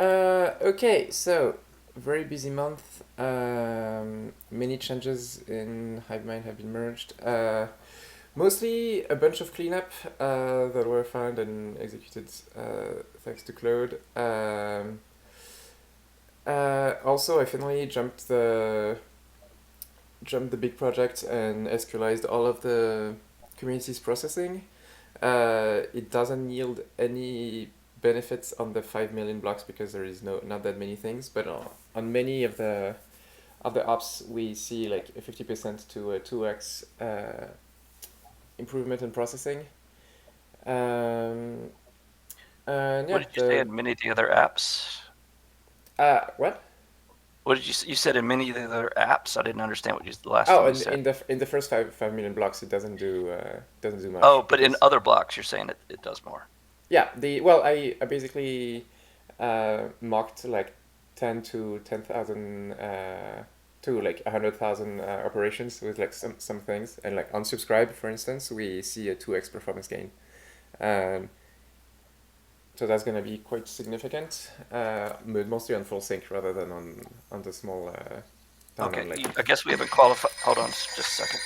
Okay, so very busy month. Many changes in HiveMind have been merged. Mostly a bunch of cleanup that were found and executed thanks to Claude. Also, I finally jumped the big project and SQLized all of the community's processing. It doesn't yield any benefits on the 5 million blocks because there is not that many things, but on many of the other apps we see like a 50% to a 2x improvement in processing. Um, and What yeah, did you say in many of the other apps? what? What did you said in many of the other apps? I didn't understand what the last Oh, thing you said. in the first 5 million blocks, it doesn't do much Oh, but in because other blocks, you're saying it does more. yeah, I basically mocked like 10,000 to like 100,000 operations with like some things, and like on subscribe for instance we see a 2x performance gain. um, so that's going to be quite significant, but mostly on full sync rather than on the small down Okay, on like I guess we haven't qualified. Hold on just a second.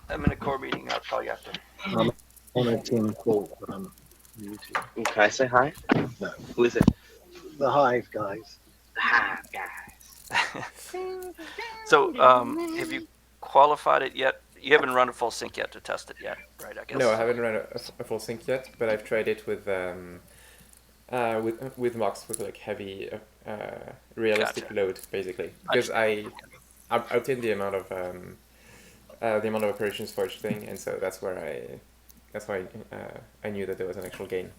I'm in a core meeting. I'll call you after. I'm on a team call, but I'm muted. Can I say hi? No. Who is it? The Hive guys. Hi, guys. So, have you qualified it yet? You haven't run a full sync yet to test it yet, right? I no, I guess. haven't run a full sync yet, but I've tried it with mocks with like heavy realistic Gotcha. load basically I because just I obtained the amount of operations for each thing, and so that's why I knew that there was an actual gain.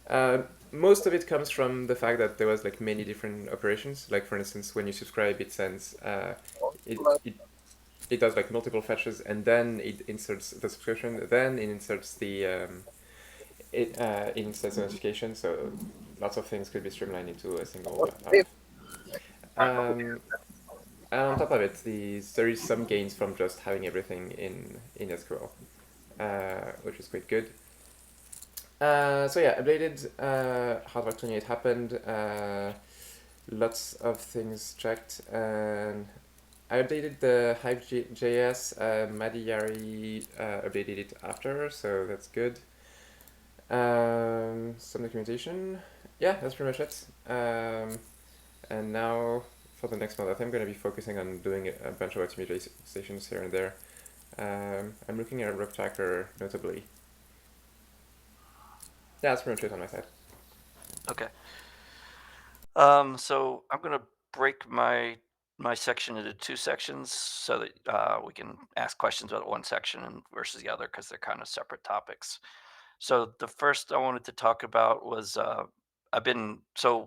Uh, Most of it comes from the fact that there was like many different operations. Like for instance, when you subscribe, it sends it, it it does like multiple fetches, and then it inserts the subscription, then it inserts it inserts a notification. So lots of things could be streamlined into a single app. Um, and on top of it, there is some gains from just having everything in SQL, which is quite good. So yeah, updated Hardware 28 happened. Lots of things checked, and I updated the Hive.js. Madi Yari updated it after, so that's good. Some documentation. Yeah, that's pretty much it. And now for the next month, I think I'm going to be focusing on doing a bunch of optimizations here and there. I'm looking at Rope Tracker notably. Yeah, that's pretty much it on my side. okay. So I'm gonna break my section into two sections so that we can ask questions about one section and versus the other because they're kind of separate topics. So the first I wanted to talk about was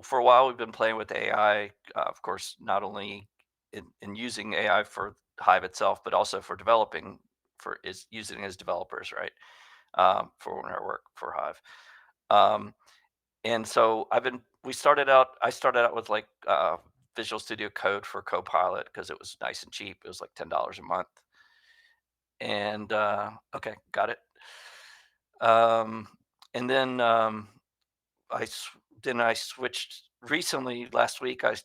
for a while we've been playing with AI, of course, not only in using AI for Hive itself, but also for developing for is using it as developers, right? For our work for Hive. Um, and so I started out with like Visual Studio Code for Copilot because it was nice and cheap. It was like $10 a month. And okay, got it. Um, and then I s- then I switched recently last week. I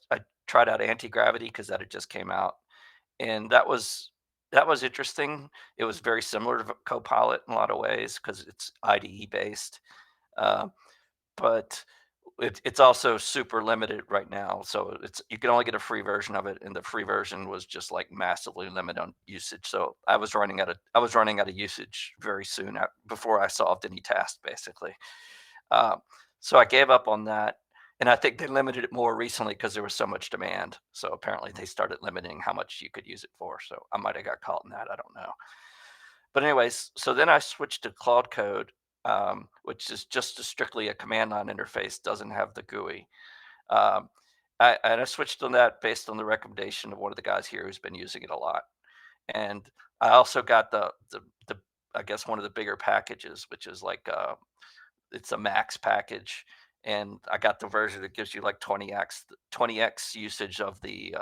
tried out Anti Gravity because that had just came out, and that was interesting. It was very similar to Copilot in a lot of ways because it's IDE based. Uh, but it's also super limited right now. So it's you can only get a free version of it, and the free version was just like massively limited on usage. So I was running out of usage very soon before I solved any task, basically. Um, so I gave up on that, and I think they limited it more recently because there was so much demand. So apparently they started limiting how much you could use it for. So I might have got caught in that. I don't know. But anyways, so then I switched to Claude Code, which is just strictly a command line interface, doesn't have the GUI. Um, and I switched on that based on the recommendation of one of the guys here who's been using it a lot. And I also got the I guess one of the bigger packages, which is like it's a max package, and I got the version that gives you like 20x usage of the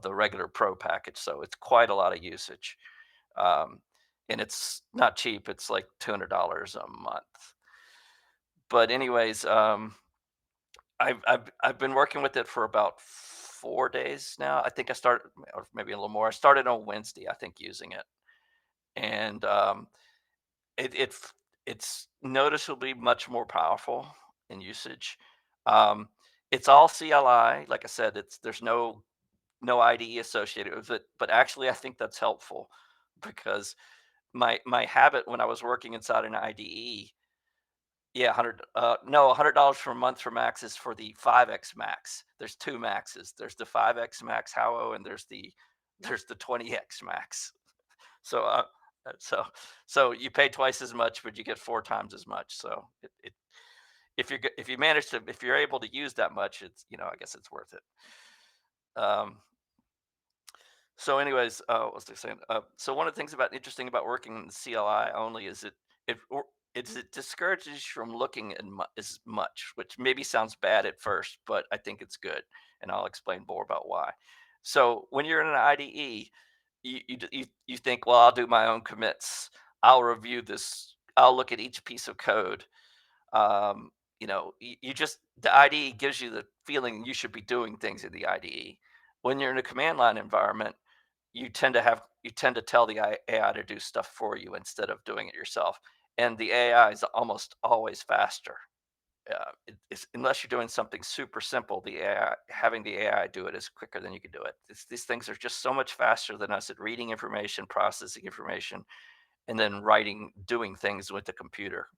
regular pro package. So it's quite a lot of usage. Um, and it's not cheap. It's like $200 a month. but anyways, I've been working with it for about 4 days now. I think I started, or maybe a little more. I started on Wednesday, I think, using it, and it it f- it's noticeably much more powerful in usage. Um, it's all CLI, like I said. There's no IDE associated with it, but actually, I think that's helpful because my habit when I was working inside an IDE, yeah, 100 no, $100 per month for Max is for the 5x Max. There's 2 Maxes. There's the 5x Max Howo and there's the 20x Max. So, uh, so so you pay twice as much, but you get 4 times as much. So if you manage to if you're able to use that much, it's, I guess it's worth it. So anyways, what was I saying? So one of the things interesting about working in CLI only is it discourages you from looking at as much, which maybe sounds bad at first, but I think it's good, and I'll explain more about why. So when you're in an IDE, you think, well, I'll do my own commits. I'll review this. I'll look at each piece of code. You just the IDE gives you the feeling you should be doing things in the IDE. When you're in a command line environment, you tend to tell the AI to do stuff for you instead of doing it yourself, and the AI is almost always faster. Unless you're doing something super simple, the AI having the AI do it is quicker than you can do it. These things are just so much faster than us at reading information, processing information, and then doing things with the computer.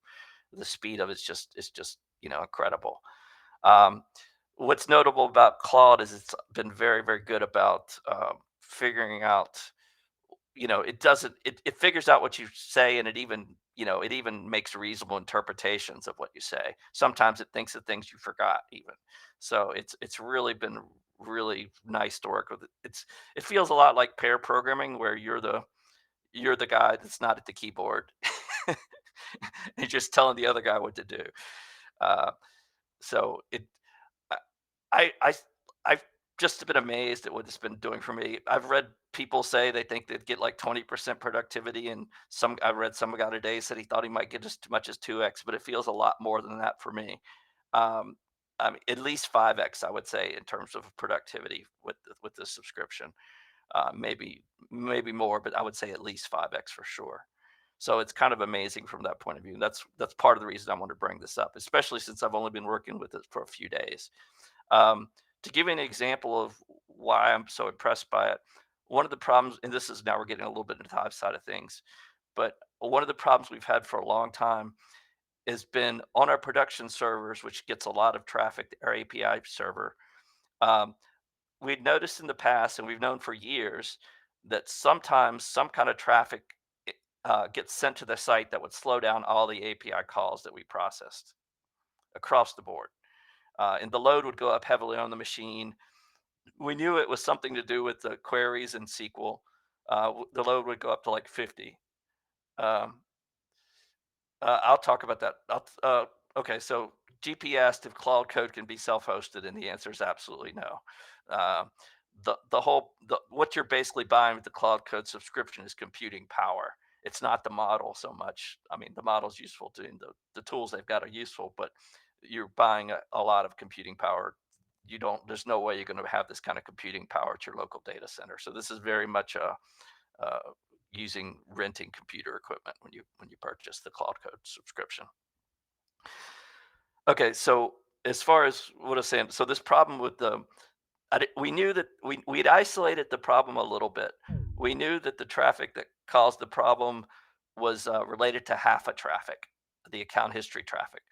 The speed of it's just incredible. Um, what's notable about Claude is it's been very, very good about figuring out. It figures out what you say, and it even makes reasonable interpretations of what you say. Sometimes it thinks of things you forgot even. So it's really been really nice to work with it. It feels a lot like pair programming where you're the guy that's not at the keyboard. And just telling the other guy what to do. Uh, so it I I I I've just been amazed at what it's been doing for me. I've read people say they think they'd get like 20% productivity, and I read some guy today said he thought he might get as much as 2x, but it feels a lot more than that for me. Um, I mean, at least 5x, I would say, in terms of productivity with the subscription. Maybe more, but I would say at least 5x for sure. So it's kind of amazing from that point of view. That's part of the reason I want to bring this up, especially since I've only been working with it for a few days. Um, to give you an example of why I'm so impressed by it, one of the problems, and this is now we're getting a little bit into the high side of things, but one of the problems we've had for a long time has been on our production servers, which gets a lot of traffic, our API server. Um, we'd noticed in the past, and we've known for years, that sometimes some kind of traffic gets sent to the site that would slow down all the API calls that we processed across the board. And the load would go up heavily on the machine. We knew it was something to do with the queries in SQL. The load would go up to like 50. Um, I'll talk about that. Okay, so GP asked if Cloud Code can be self-hosted, and the answer is absolutely no. Uh, what you're basically buying with the Cloud Code subscription is computing power. It's not the model so much. I mean, the model's useful too, and the tools they've got are useful, but you're buying a lot of computing power. There's no way you're going to have this kind of computing power at your local data center. So this is very much uh, renting computer equipment when you purchase the Cloud Code subscription. Okay, so as far as what I was saying, so this problem with we knew that we'd isolated the problem a little bit. We knew that the traffic that caused the problem was related to half of traffic, the account history traffic,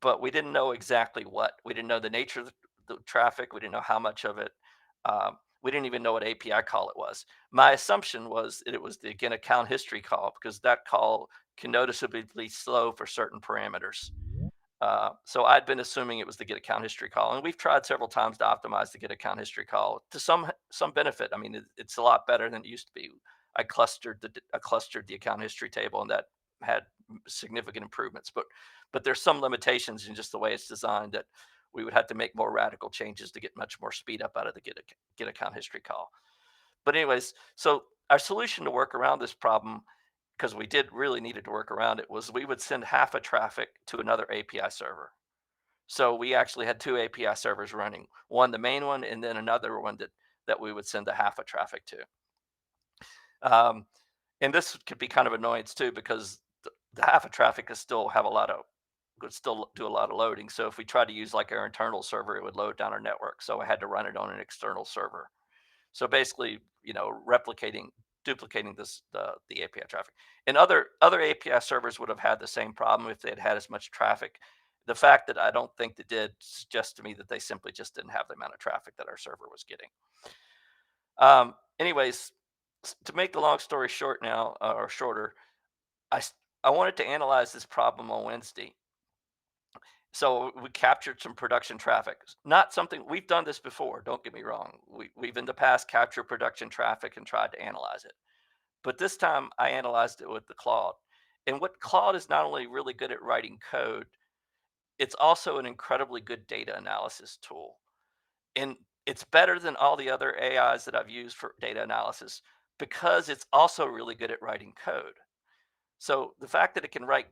but we didn't know exactly what. We didn't know the nature of the traffic. We didn't know how much of it. We didn't even know what API call it was. My assumption was that it was the again account history call because that call can noticeably slow for certain parameters. So I'd been assuming it was the get account history call, and we've tried several times to optimize the get account history call to some benefit. I mean, it's a lot better than it used to be. I clustered the account history table, and that had significant improvements. But there's some limitations in just the way it's designed that we would have to make more radical changes to get much more speed up out of the get account history call. But anyways, so our solution to work around this problem because we did really needed to work around it, was we would send half a traffic to another API server. So we actually had two API servers running, one, the main one, and then another one that we would send a half a traffic to. And this could be kind of annoyance too, because the half a traffic is still have a lot of would still do a lot of loading. So if we tried to use like our internal server, it would load down our network. So I had to run it on an external server. So basically, duplicating the API traffic. And other API servers would have had the same problem if they had as much traffic. The fact that I don't think they did suggests to me that they simply just didn't have the amount of traffic that our server was getting. Anyways, to make the long story short now, or shorter, I wanted to analyze this problem on Wednesday. So we captured some production traffic. Not something we've done this before. Don't get me wrong. We've in the past captured production traffic and tried to analyze it. But this time I analyzed it with the Claude. And what Claude is not only really good at writing code, it's also an incredibly good data analysis tool. And it's better than all the other AIs that I've used for data analysis because it's also really good at writing code. So the fact that it can write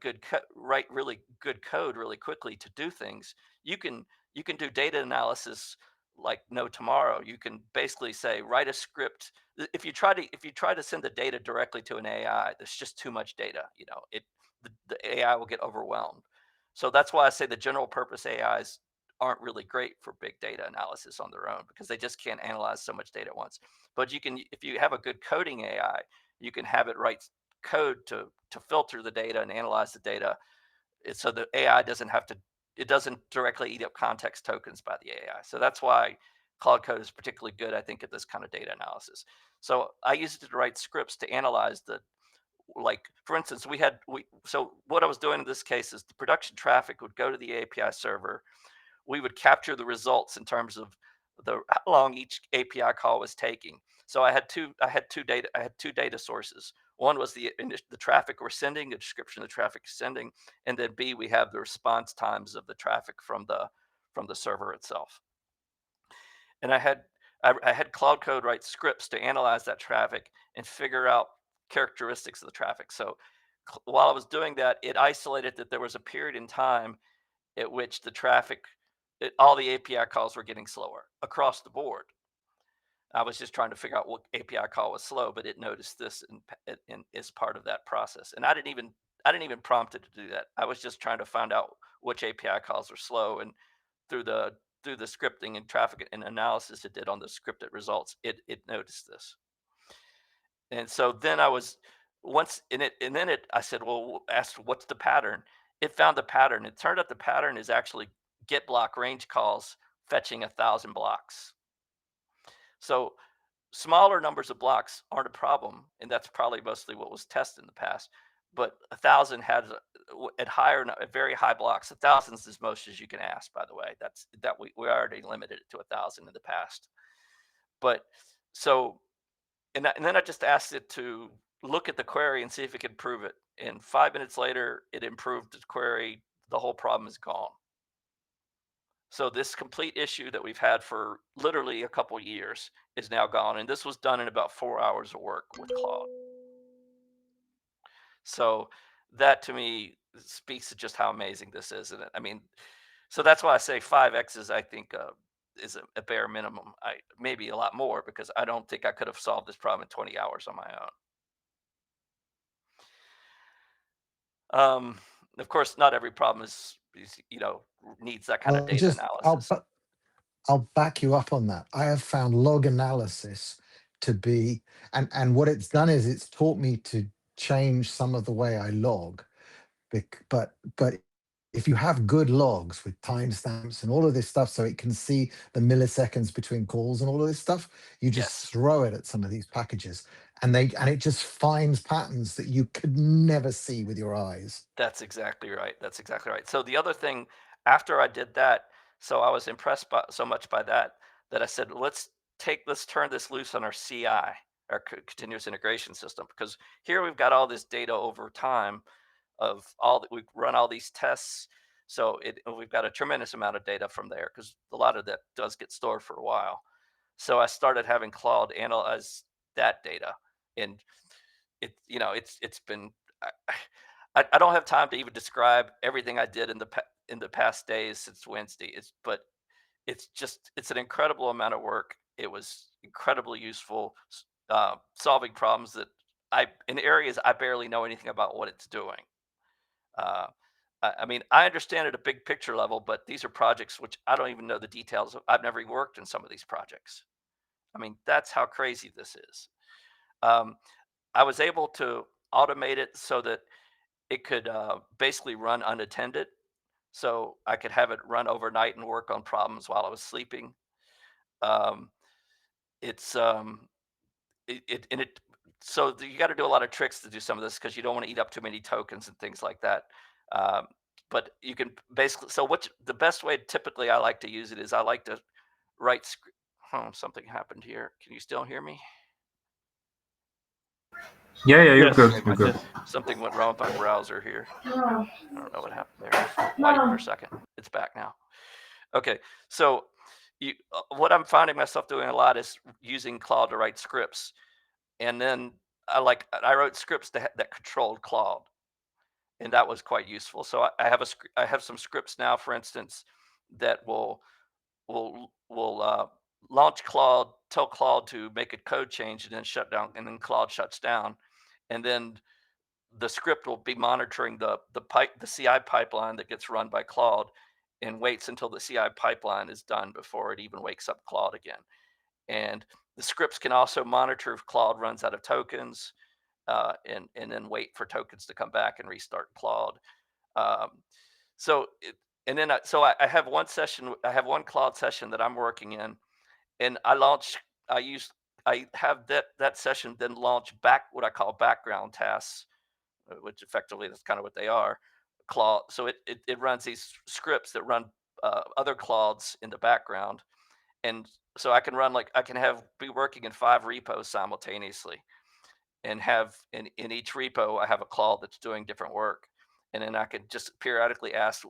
really good code really quickly to do things, you can do data analysis like no tomorrow. You can basically say write a script. If you try to send the data directly to an AI, there's just too much data. The AI will get overwhelmed. So that's why I say the general purpose AIs aren't really great for big data analysis on their own because they just can't analyze so much data at once. But if you have a good coding AI, you can have it write code to filter the data and analyze the data. So the AI it doesn't directly eat up context tokens by the AI. So that's why Claude Code is particularly good, I think, at this kind of data analysis. So I used it to write scripts to analyze for instance, so what I was doing in this case is the production traffic would go to the API server. We would capture the results in terms of how long each API call was taking. So I had two data sources. One was the traffic we're sending, the description of the traffic sending, and then B, we have the response times of the traffic from the server itself. And I had Claude Code write scripts to analyze that traffic and figure out characteristics of the traffic. So while I was doing that, it isolated that there was a period in time at which all the API calls were getting slower across the board. I was just trying to figure out what API call was slow, but it noticed this as part of that process. And I didn't even prompt it to do that. I was just trying to find out which API calls were slow, and through the scripting and traffic and analysis it did on the scripted results, it noticed this. And so then I said, well, asked what's the pattern. It found the pattern. It turned out the pattern is actually get block range calls fetching 1,000 blocks. So smaller numbers of blocks aren't a problem, and that's probably mostly what was tested in the past. But 1,000 had at very high blocks. 1,000 is as most as you can ask. By the way, we already limited it to 1,000 in the past. But so, and then I just asked it to look at the query and see if it could prove it. And 5 minutes later, it improved the query. The whole problem is gone. So this complete issue that we've had for literally a couple years is now gone. And this was done in about 4 hours of work with Claude. So that to me speaks to just how amazing this is. And I mean, so that's why I say 5x is, I think, is a bare minimum. Maybe a lot more, because I don't think I could have solved this problem in 20 hours on my own. Of course, not every problem needs that kind of data analysis. I'll back you up on that. I have found log analysis to be, and what it's done is it's taught me to change some of the way I log. But if you have good logs with timestamps and all of this stuff, so it can see the milliseconds between calls and all of this stuff, you just Yes. throw it at some of these packages, and it just finds patterns that you could never see with your eyes. That's exactly right. That's exactly right. So the other thing, after I did that, so I was impressed so much by that I said, let's turn this loose on our CI, our continuous integration system, because here we've got all this data over time of we run all these tests. So we've got a tremendous amount of data from there, because a lot of that does get stored for a while. So I started having Claude analyze that data, and it's been. I don't have time to even describe everything I did in the past days since Wednesday. It's an incredible amount of work. It was incredibly useful, solving problems that in areas I barely know anything about what it's doing. Uh, I mean, I understand at a big picture level, but these are projects which I don't even know the details of. I've never even worked in some of these projects. I mean, that's how crazy this is. Um, I was able to automate it so that it could basically run unattended. So I could have it run overnight and work on problems while I was sleeping. Um, it's it and it so you got to do a lot of tricks to do some of this because you don't want to eat up too many tokens and things like that. Um, but you can basically what the best way typically I like to use it is I like to write script. Oh, something happened here. Can you still hear me? Yeah, yeah, you're Yes, good. Okay, You're good. something went wrong with my browser here. I don't know what happened there. It went white for a second. It's back now. Okay, so what I'm finding myself doing a lot is using Claude to write scripts, and then I wrote scripts that controlled Claude, and that was quite useful. So I have some scripts now, for instance, that will launch Claude, tell Claude to make a code change, and then shut down, and then Claude shuts down, and then the script will be monitoring the CI pipeline that gets run by Claude, and waits until the CI pipeline is done before it even wakes up Claude again. And the scripts can also monitor if Claude runs out of tokens, and then wait for tokens to come back and restart Claude. Um, so it, and then I have one session. I have one Claude session that I'm working in, and I use I have that session then launch what I call background tasks, which effectively that's kind of what they are. Claude. So it runs these scripts that run other Claudes in the background, and so I can be working in 5 repos simultaneously, and have in each repo I have a Claude that's doing different work, and then I can just periodically ask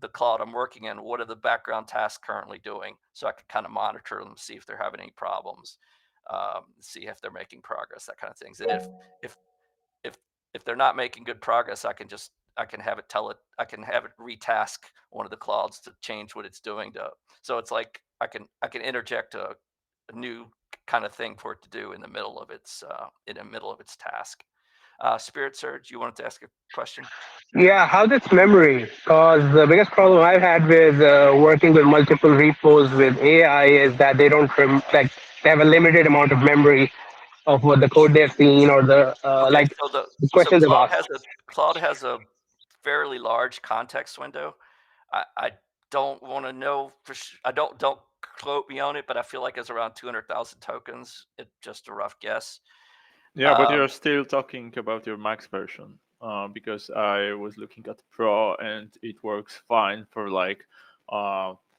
the Claude I'm working in, what are the background tasks currently doing, so I can kind of monitor them, see if they're having any problems, see if they're making progress, that kind of things. And if if if they're not making good progress, I can have it retask one of the Claudes to change what it's doing to. So it's like I can interject a new kind of thing for it to do in the middle of its task. Spirit Surge, you wanted to ask a question? Yeah, how's its memory? Because the biggest problem I've had with working with multiple repos with AI is that they don't like they have a limited amount of memory of what the code they've seen or the Okay, like the questions they've asked. Claude has a fairly large context window. I don't want to know for I don't quote me on it, but I feel like it's around 200,000 tokens. It's just a rough guess. Yeah, but you're still talking about your max version, because I was looking at Pro and it works fine for like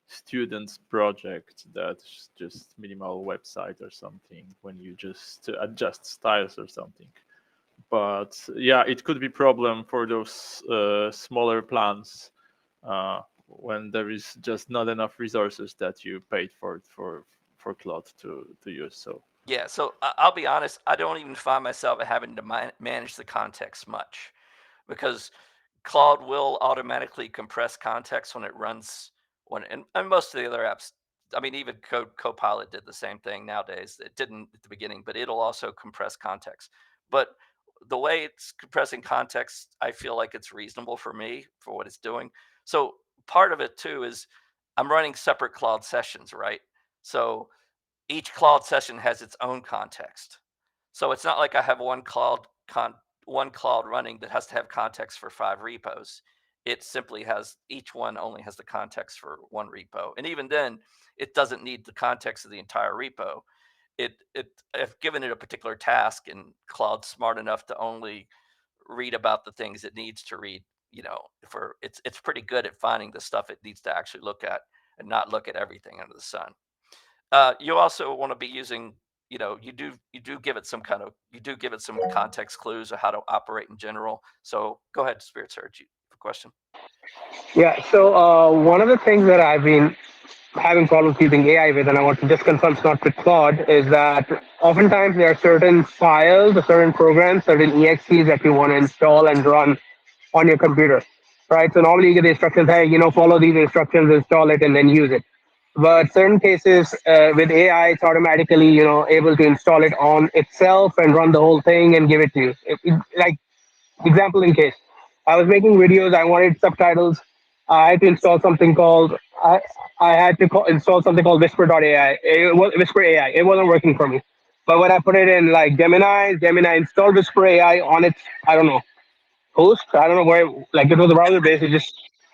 students project that's just minimal website or something when you just adjust styles or something. But yeah, it could be problem for those smaller plans when there is just not enough resources that you paid for Claude to use. So yeah, so I'll be honest, I don't even find myself having to manage the context much, because Claude will automatically compress context when it runs and most of the other apps. I mean, even Copilot did the same thing nowadays. It didn't at the beginning, but it'll also compress context. But the way it's compressing context, I feel like it's reasonable for me for what it's doing. So part of it too is I'm running separate Claude sessions, right? So each Claude session has its own context. So it's not like I have one Claude running that has to have context for 5 repos. It simply has, each one only has the context for one repo. And even then, it doesn't need the context of the entire repo. I've given it a particular task, and Claude's smart enough to only read about the things it needs to read. It's pretty good at finding the stuff it needs to actually look at, and not look at everything under the sun. You also want to be using, you do give it some context clues of how to operate in general. So go ahead, Spirit Surge, you have a question? Yeah, so one of the things that I've been having problems using AI with, and I want to just confirm it's not with Claude, is that oftentimes there are certain files, or certain programs, certain EXEs that you want to install and run on your computer, right? So normally you get the instructions, hey, follow these instructions, install it, and then use it. But certain cases with AI, it's automatically, able to install it on itself and run the whole thing and give it to you. Like example in case I was making videos, I wanted subtitles. I had to install something called I had to install something called Whisper.ai. It was Whisper AI. It wasn't working for me. But when I put it in like Gemini installed Whisper AI on its, I don't know, host. I don't know where, like it was a browser based. It just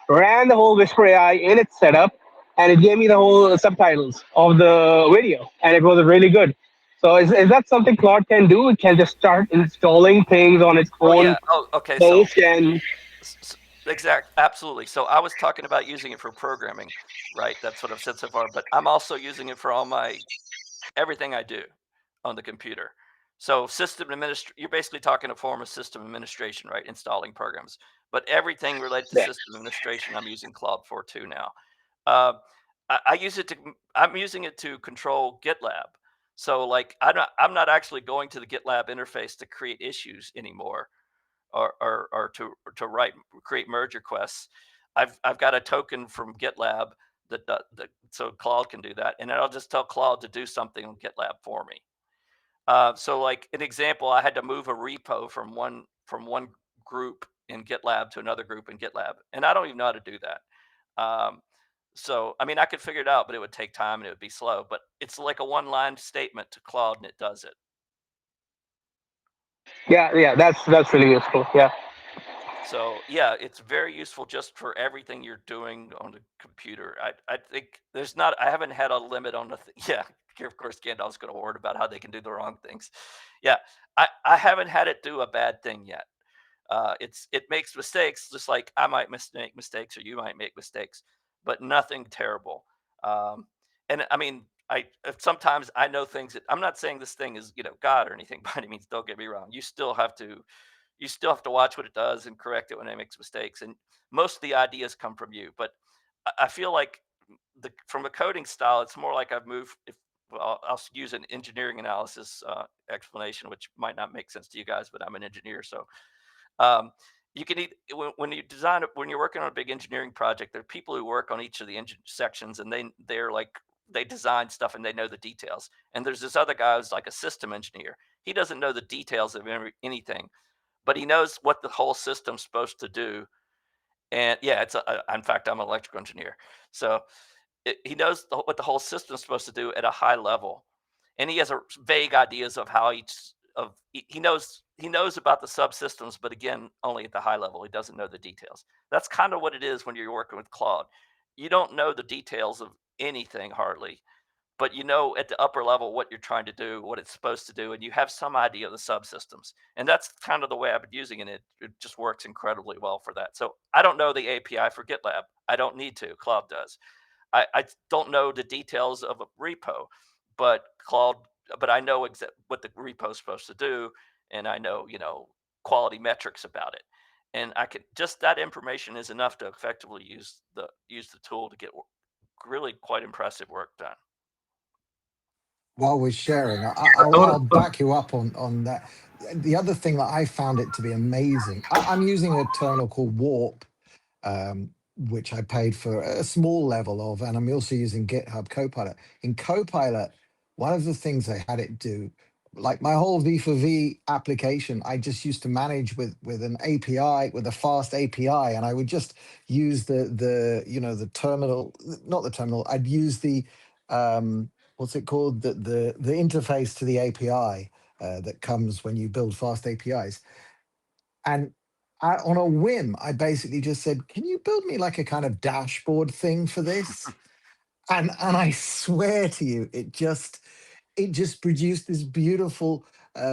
ran the whole Whisper AI in its setup, and it gave me the whole subtitles of the video, and it was really good. So is that something Claude can do? It can just start installing things on its Oh own yeah. Oh, okay. So host, and absolutely. So I was talking about using it for programming, right? That's what I've said so far. But I'm also using it for all my everything I do on the computer. So you're basically talking a form of system administration, right? Installing programs. But everything related to yeah. system administration, I'm using Claude for too now. Uh, I use it to. I'm using it to control GitLab. So like I'm not actually going to the GitLab interface to create issues anymore, or to create merge requests. I've got a token from GitLab that so Claude can do that, and I'll just tell Claude to do something on GitLab for me. So like an example, I had to move a repo from one group in GitLab to another group in GitLab, and I don't even know how to do that. So I mean, I could figure it out, but it would take time and it would be slow. But it's like a one-line statement to Claude, and it does it. Yeah, that's really useful. Yeah. So yeah, it's very useful just for everything you're doing on the computer. I think I haven't had a limit on the yeah. Of course, Gandalf's going to word about how they can do the wrong things. Yeah, I haven't had it do a bad thing yet. It makes mistakes, just like I might make mistakes or you might make mistakes, but nothing terrible. Um, and I mean, sometimes I know things that I'm not saying this thing is God or anything by any means. Don't get me wrong. You still have to watch what it does and correct it when it makes mistakes. And most of the ideas come from you. But I feel like from a coding style, it's more like I've moved. Well, I'll use an engineering analysis explanation, which might not make sense to you guys, but I'm an engineer, so um, you can when you design it when you're working on a big engineering project. There are people who work on each of the engine sections, and they're like they design stuff and they know the details. And there's this other guy who's like a system engineer. He doesn't know the details of anything, but he knows what the whole system's supposed to do. And yeah, in fact, I'm an electrical engineer, so he knows what the whole system's supposed to do at a high level, and he has vague ideas of how he knows about the subsystems, but again, only at the high level. He doesn't know the details. That's kind of what it is when you're working with Claude. You don't know the details of anything hardly, but you know at the upper level what you're trying to do, what it's supposed to do, and you have some idea of the subsystems. And that's kind of the way I've been using it. It just works incredibly well for that. So I don't know the API for GitLab. I don't need to. Claude does. I don't know the details of a repo, but I know what the repo is supposed to do, and I know quality metrics about it, and I can just that information is enough to effectively use the tool to get really quite impressive work done. While we're sharing, I'll back you up on that. The other thing that I found it to be amazing, I'm using a terminal called Warp, which I paid for a small level of, and I'm also using GitHub Copilot. In Copilot, one of the things I had it do, like my whole V4V application, I just used to manage with an API, with a fast API, and I would just use the terminal, not the terminal. I'd use the what's it called, the interface to the API that comes when you build fast APIs, and on a whim, I basically just said, "Can you build me like a kind of dashboard thing for this?" And I swear to you, it just produced this beautiful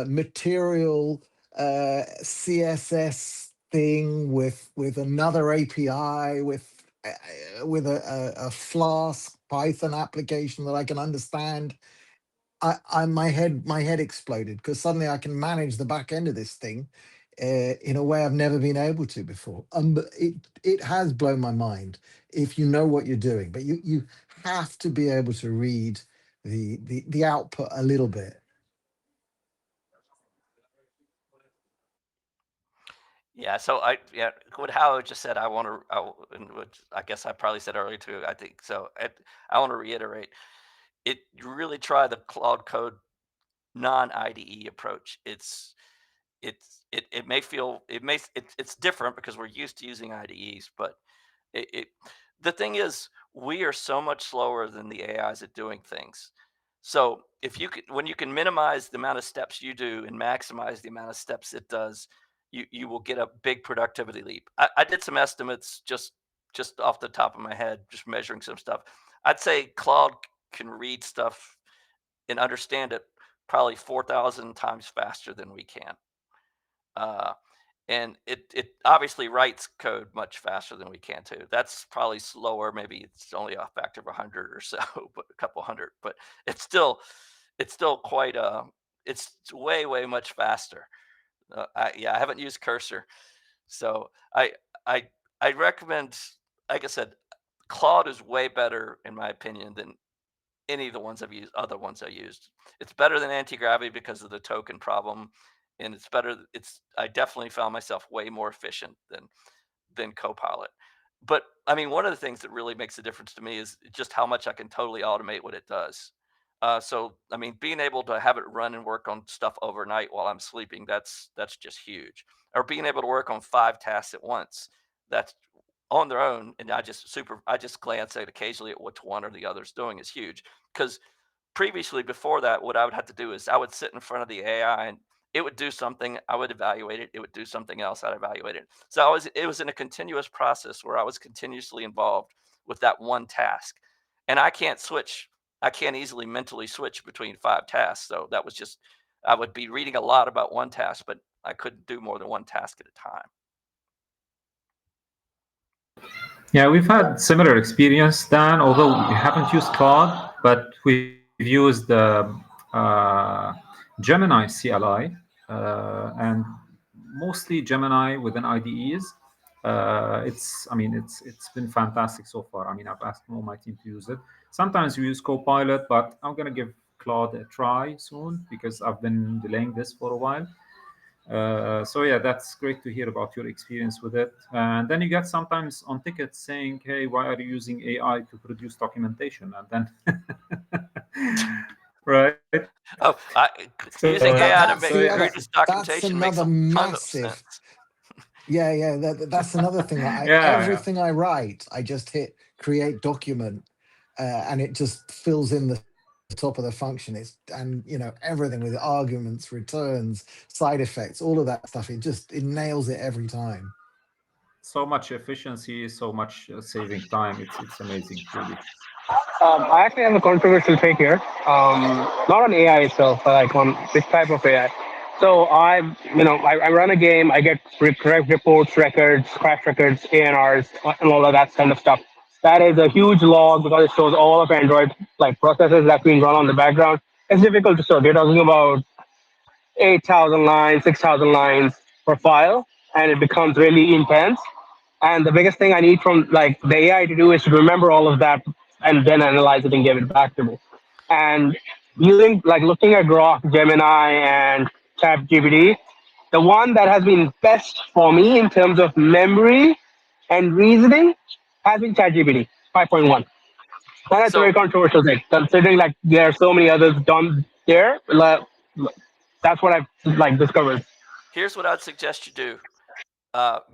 material CSS thing with another API with a Flask Python application that I can understand. My head exploded because suddenly I can manage the back end of this thing in a way I've never been able to before. But it has blown my mind if you know what you're doing. But you have to be able to read the output a little bit. Yeah, so what Howard just said, which I guess I probably said earlier too. I think so. I want to reiterate, you really try the Claude Code non-IDE approach. It may feel it's different because we're used to using IDEs, but the thing is, we are so much slower than the AIs at doing things. So when you can minimize the amount of steps you do and maximize the amount of steps it does, you will get a big productivity leap. I did some estimates just off the top of my head, just measuring some stuff. I'd say Claude can read stuff and understand it probably 4,000 times faster than we can. And it obviously writes code much faster than we can too. That's probably slower. Maybe it's only a factor of 100 or so, but a couple hundred. But it's still quite it's way much faster. I haven't used Cursor, so I recommend. Like I said, Claude is way better in my opinion than any of the ones I've used. Other ones I used. It's better than anti-gravity because of the token problem. And it's better. I definitely found myself way more efficient than Copilot. But I mean, one of the things that really makes a difference to me is just how much I can totally automate what it does. So I mean, being able to have it run and work on stuff overnight while I'm sleeping, that's just huge. Or being able to work on 5 tasks at once, that's on their own, and I just glance at occasionally at what one or the other's doing is huge. Because previously, before that, what I would have to do is I would sit in front of the AI and it would do something, I would evaluate it. It would do something else, I'd evaluate it. So it was in a continuous process where I was continuously involved with that one task. And I can't easily mentally switch between 5 tasks. So that was just, I would be reading a lot about one task, but I couldn't do more than one task at a time. Yeah, we've had similar experience, Dan, although we haven't used Claude, but we've used Gemini CLI, and mostly Gemini within IDEs. It's been fantastic so far. I mean, I've asked all my team to use it. Sometimes we use Copilot, but I'm going to give Claude a try soon because I've been delaying this for a while. So yeah, that's great to hear about your experience with it. And then you get sometimes on tickets saying, hey, why are you using AI to produce documentation? And then, right? Oh, using AI to produce documentation makes a ton of sense. Yeah, that's another thing. Everything I write, I just hit create document, and it just fills in the top of the function. Everything with arguments, returns, side effects, all of that stuff. It nails it every time. So much efficiency, so much saving time. It's amazing, really. I actually have a controversial take here. Not on AI itself, but like on this type of AI. So I run a game. I get correct reports, records, crash records, ANRs, and all of that kind of stuff. That is a huge log because it shows all of Android processes that being run on the background. It's difficult to show. They're talking about 8,000 lines, 6,000 lines per file, and it becomes really intense. And the biggest thing I need from the AI to do is to remember all of that and then analyze it and give it back to me. And looking at Grok, Gemini, and ChatGPT, the one that has been best for me in terms of memory and reasoning has been ChatGPT 5.1. And that's a very controversial thing, considering there are so many others done there. That's what I've discovered. Here's what I'd suggest you do.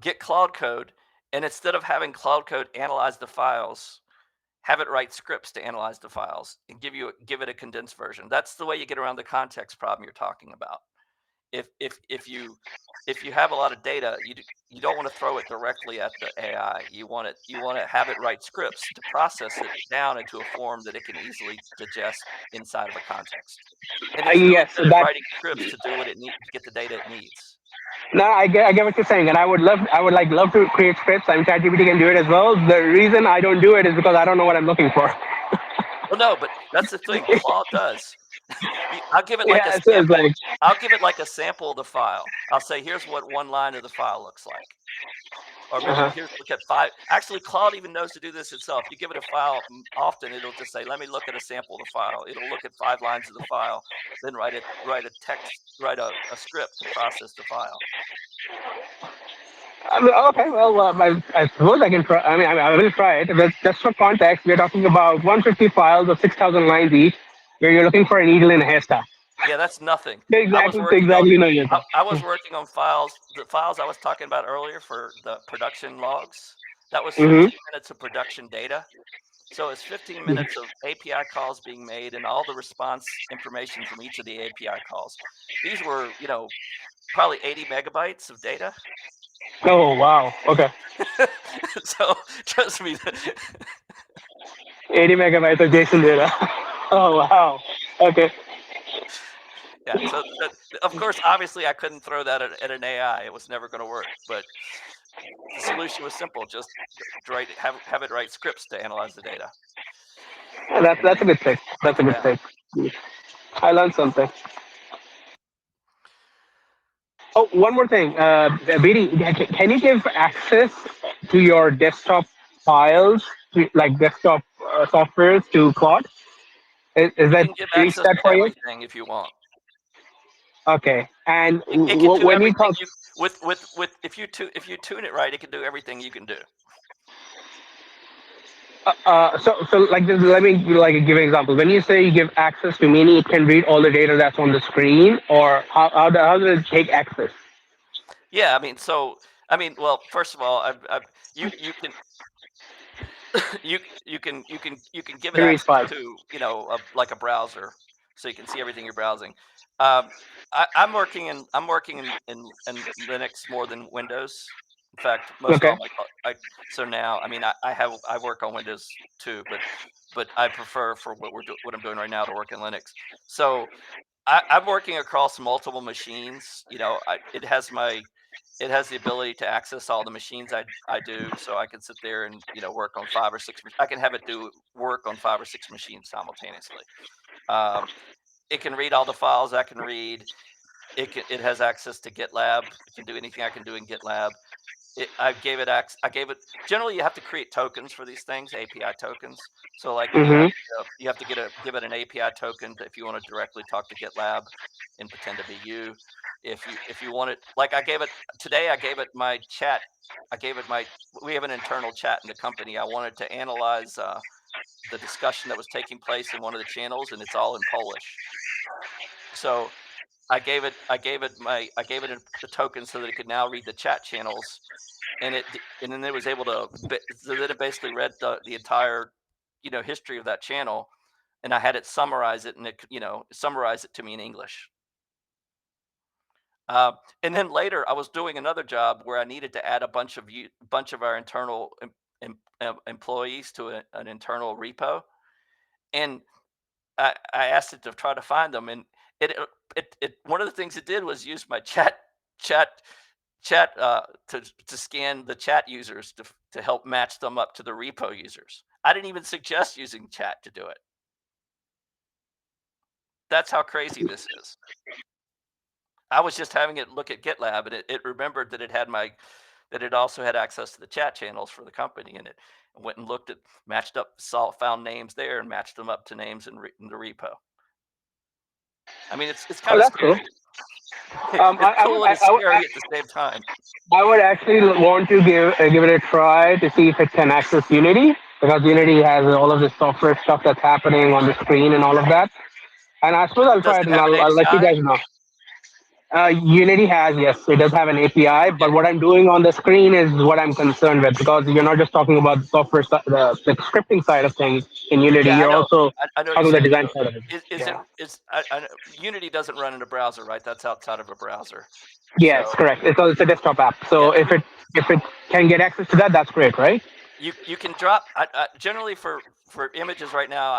Get Claude Code, and instead of having Claude Code analyze the files, have it write scripts to analyze the files and give it a condensed version. That's the way you get around the context problem you're talking about. If you have a lot of data, you don't want to throw it directly at the AI. You want to have it write scripts to process it down into a form that it can easily digest inside of a context. And it's really writing scripts to do what it needs to get the data it needs. No, I get what you're saying, and I would love to create scripts. I mean, ChatGPT can do it as well. The reason I don't do it is because I don't know what I'm looking for. Well, no, but that's the thing. Claude does. I'll give it a sample. I'll give it a sample of the file. I'll say, here's what one line of the file looks like. Or maybe here's look at 5. Actually, Claude even knows to do this itself. You give it a file, often it'll just say, let me look at a sample of the file. It'll look at 5 lines of the file, then write a script to process the file. Okay, well, I suppose I can try. I will try it. But just for context, we're talking about 150 files of 6,000 lines each, where you're looking for a needle in a haystack. Yeah, that's nothing. Exactly. I was working on files. The files I was talking about earlier for the production logs. That was 15 minutes of production data. So it's 15 minutes of API calls being made and all the response information from each of the API calls. These were, probably 80 megabytes of data. Oh, wow. Okay. So trust me. 80 megabytes of JSON data. Oh, wow. Okay. Yeah. So of course, obviously, I couldn't throw that at an AI. It was never going to work. But the solution was simple: just have it write scripts to analyze the data. Yeah, that's a good thing. That's a good thing. I learned something. Oh, one more thing. BD, can you give access to your desktop files, like desktop softwares, to Claude? Is You that can give reach access that to for you? everything if you want. Okay. And It can do when you everything. talk, If you tune it right, it can do everything you can do. so like this, let me give an example. When you say you give access to, meaning it can read all the data that's on the screen, or how does it take access? Yeah, well, first of all, you can you can give it It reads access files. to like a browser, so you can see everything you're browsing. I'm working in Linux more than Windows. In fact, most Okay. all my so now I work on Windows too, but I prefer for what I'm doing right now to work in Linux. So I'm working across multiple machines. It has the ability to access all the machines I do, so I can sit there and work on 5 or 6. I can have it do work on 5 or 6 machines simultaneously. It can read all the files I can read. It has access to GitLab. It can do anything I can do in GitLab. I gave it generally you have to create tokens for these things, API tokens. So like you have to give it an API token if you want to directly talk to GitLab and pretend to be you. If you want it, like I gave it my chat. We have an internal chat in the company. I wanted to analyze the discussion that was taking place in one of the channels, and it's all in Polish. So I gave it a token so that it could now read the chat channels, and then it was able to. So that it basically read the entire, history of that channel, and I had it summarize it, and it summarize it to me in English. And then later, I was doing another job where I needed to add a bunch of our internal employees to an internal repo, and I asked it to try to find them, and it one of the things it did was use my chat to scan the chat users to help match them up to the repo users. I didn't even suggest using chat to do it. That's how crazy this is. I was just having it look at GitLab, and it remembered that it also had access to the chat channels for the company, and it went and looked at, matched up, found names there, and matched them up to names in the repo. I mean, it's kind of scary. Cool. It's cool and it's scary at the same time. I would actually want to give it a try to see if it can access Unity, because Unity has all of this software stuff that's happening on the screen and all of that. And I suppose I'll Does try it it, and have an I'll let you API? guys know. Unity has, yes, it does have an API, but what I'm doing on the screen is what I'm concerned with, because you're not just talking about the software, the scripting side of things in Unity. Yeah, You're also I know talking what about the you're design saying. side of it. I know, Unity doesn't run in a browser, right? That's outside of a browser. Yes, So, correct. It's a desktop app. So if it can get access to that, that's great, right? you can drop. Generally for images right now,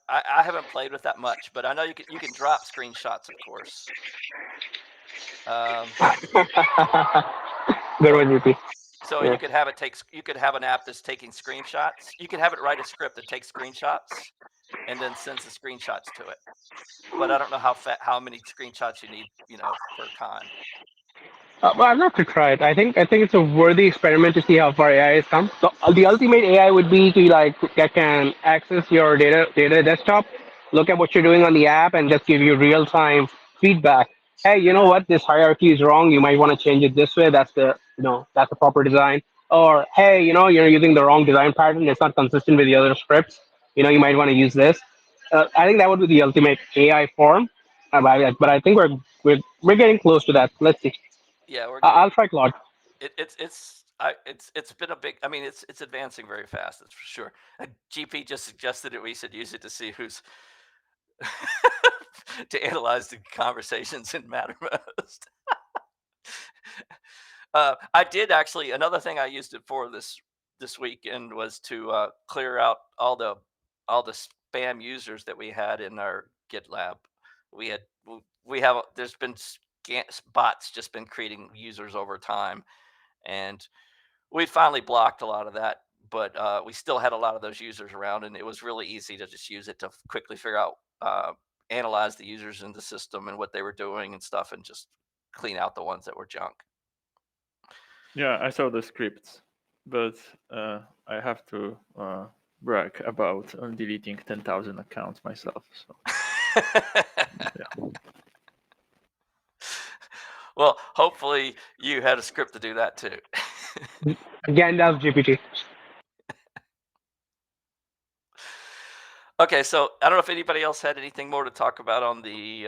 I haven't played with that much, but I know you can drop screenshots, of course. Good one, UP. So you could have an app that's taking screenshots. You could have it write a script that takes screenshots and then sends the screenshots to it. But I don't know how many screenshots you need, per time. Well, I'd love to try it. I think it's a worthy experiment to see how far AI has come. So the ultimate AI would be to like that can access your data desktop, look at what you're doing on the app, and just give you real time feedback. Hey, you know what? This hierarchy is wrong. You might want to change it this way. That's the proper design. Or hey, you're using the wrong design pattern. It's not consistent with the other scripts. You might want to use this. I think that would be the ultimate AI form. But I think we're getting close to that. Let's see. Yeah, we're getting I'll try Claude. it's been a big. I mean, it's advancing very fast. That's for sure. GP just suggested it. We should use it to see who's to analyze the conversations in Mattermost. I did actually. Another thing I used it for this weekend was to clear out all the spam users that we had in our GitLab. We have there's been bots just been creating users over time, and we finally blocked a lot of that. But we still had a lot of those users around, and it was really easy to just use it to quickly figure out, analyze the users in the system and what they were doing and stuff, and just clean out the ones that were junk. Yeah, I saw the scripts, but I have to brag about deleting 10,000 accounts myself. So yeah. Well, hopefully you had a script to do that too. Again, that's GPT. Okay, so I don't know if anybody else had anything more to talk about on the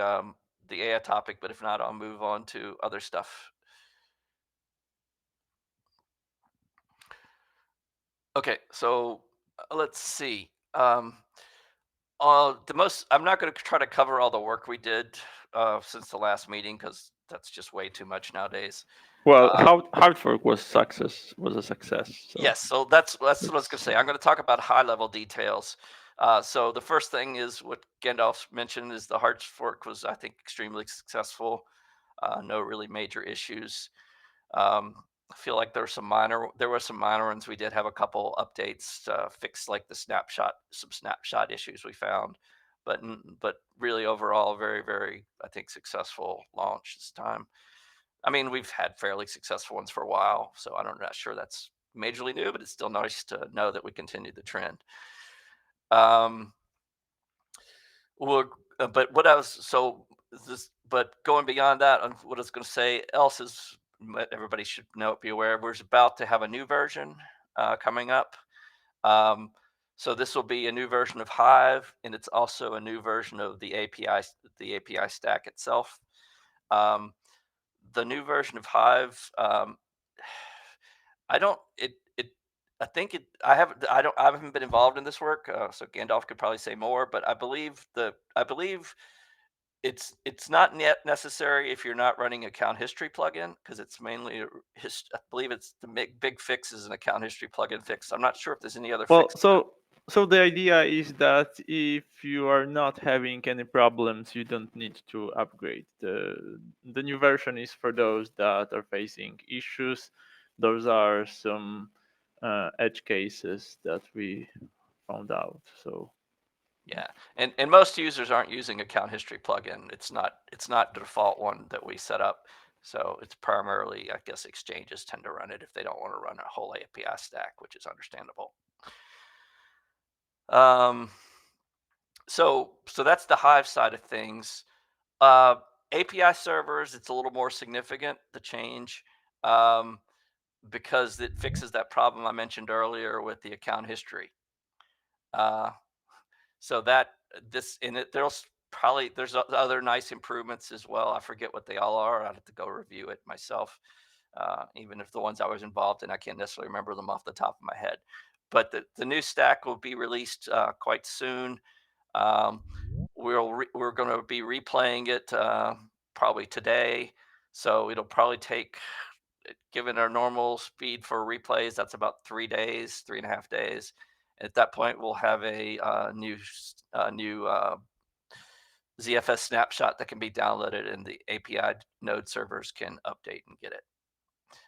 AI topic, but if not, I'll move on to other stuff. Okay, so let's see. I'm not going to try to cover all the work we did since the last meeting, because that's just way too much nowadays. Well, Hardfork was a success. So. Yes, so that's what I was going to say. I'm going to talk about high level details. So the first thing is what Gandalf mentioned is the Hardfork was, I think, extremely successful. No really major issues. I feel like there were some minor ones. We did have a couple updates fixed, like some snapshot issues we found, but really overall very, very, I think, successful launch this time. I mean, we've had fairly successful ones for a while, so I'm not sure that's majorly new, but it's still nice to know that we continued the trend. But going beyond that, what I was going to say else is, everybody should be aware, we're about to have a new version coming up. So this will be a new version of Hive, and it's also a new version of the API stack itself. The new version of Hive, I haven't been involved in this work, so Gandalf could probably say more. But I believe it's not necessary if you're not running account history plugin, because it's mainly I believe it's the big fix is an account history plugin fix. I'm not sure if there's any other fix. So the idea is that if you are not having any problems, you don't need to upgrade. The new version is for those that are facing issues. Those are some edge cases that we found out. So yeah, and most users aren't using account history plugin. It's not the default one that we set up. So it's primarily, I guess, exchanges tend to run it if they don't want to run a whole API stack, which is understandable. So that's the Hive side of things. API servers, it's a little more significant, the change, because it fixes that problem I mentioned earlier with the account history. So there's other nice improvements as well. I forget what they all are. I'd have to go review it myself. Even if the ones I was involved in, I can't necessarily remember them off the top of my head. But the new stack will be released quite soon. We're going to be replaying it probably today. So it'll probably take, given our normal speed for replays, that's about 3.5 days. At that point, we'll have a new ZFS snapshot that can be downloaded, and the API node servers can update and get it.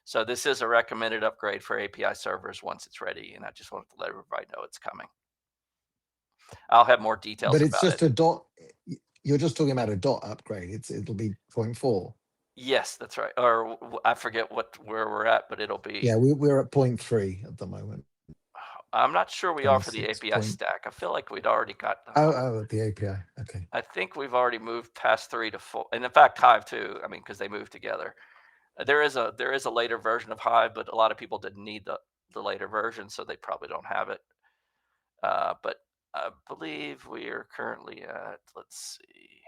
So this is a recommended upgrade for API servers once it's ready, and I just wanted to let everybody know it's coming. I'll have more details. But it's just a dot. You're just talking about a dot upgrade. It'll be 0.4. Yes, that's right. Or I forget where we're at, but it'll be. Yeah, we're at 0.3 at the moment. I'm not sure we are for the 26 API point. stack. I feel like we'd already got. Oh, the API. Okay. I think we've already moved past 3 to 4, and in fact, Hive too. I mean, because they moved together. There is a later version of Hive, but a lot of people didn't need the later version, so they probably don't have it. But I believe we are currently at. Let's see.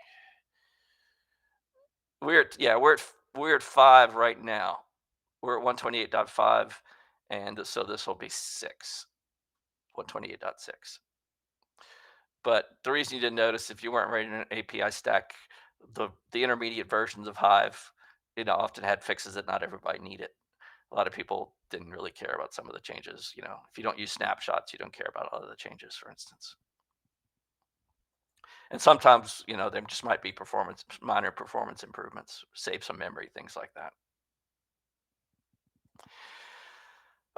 We're at 5 right now. We're at 128.5, and so this will be 6. 128.6. But the reason you didn't notice, if you weren't writing an API stack, the intermediate versions of Hive, often had fixes that not everybody needed. A lot of people didn't really care about some of the changes. If you don't use snapshots, you don't care about all of the changes, for instance. And sometimes, there just might be minor performance improvements, save some memory, things like that.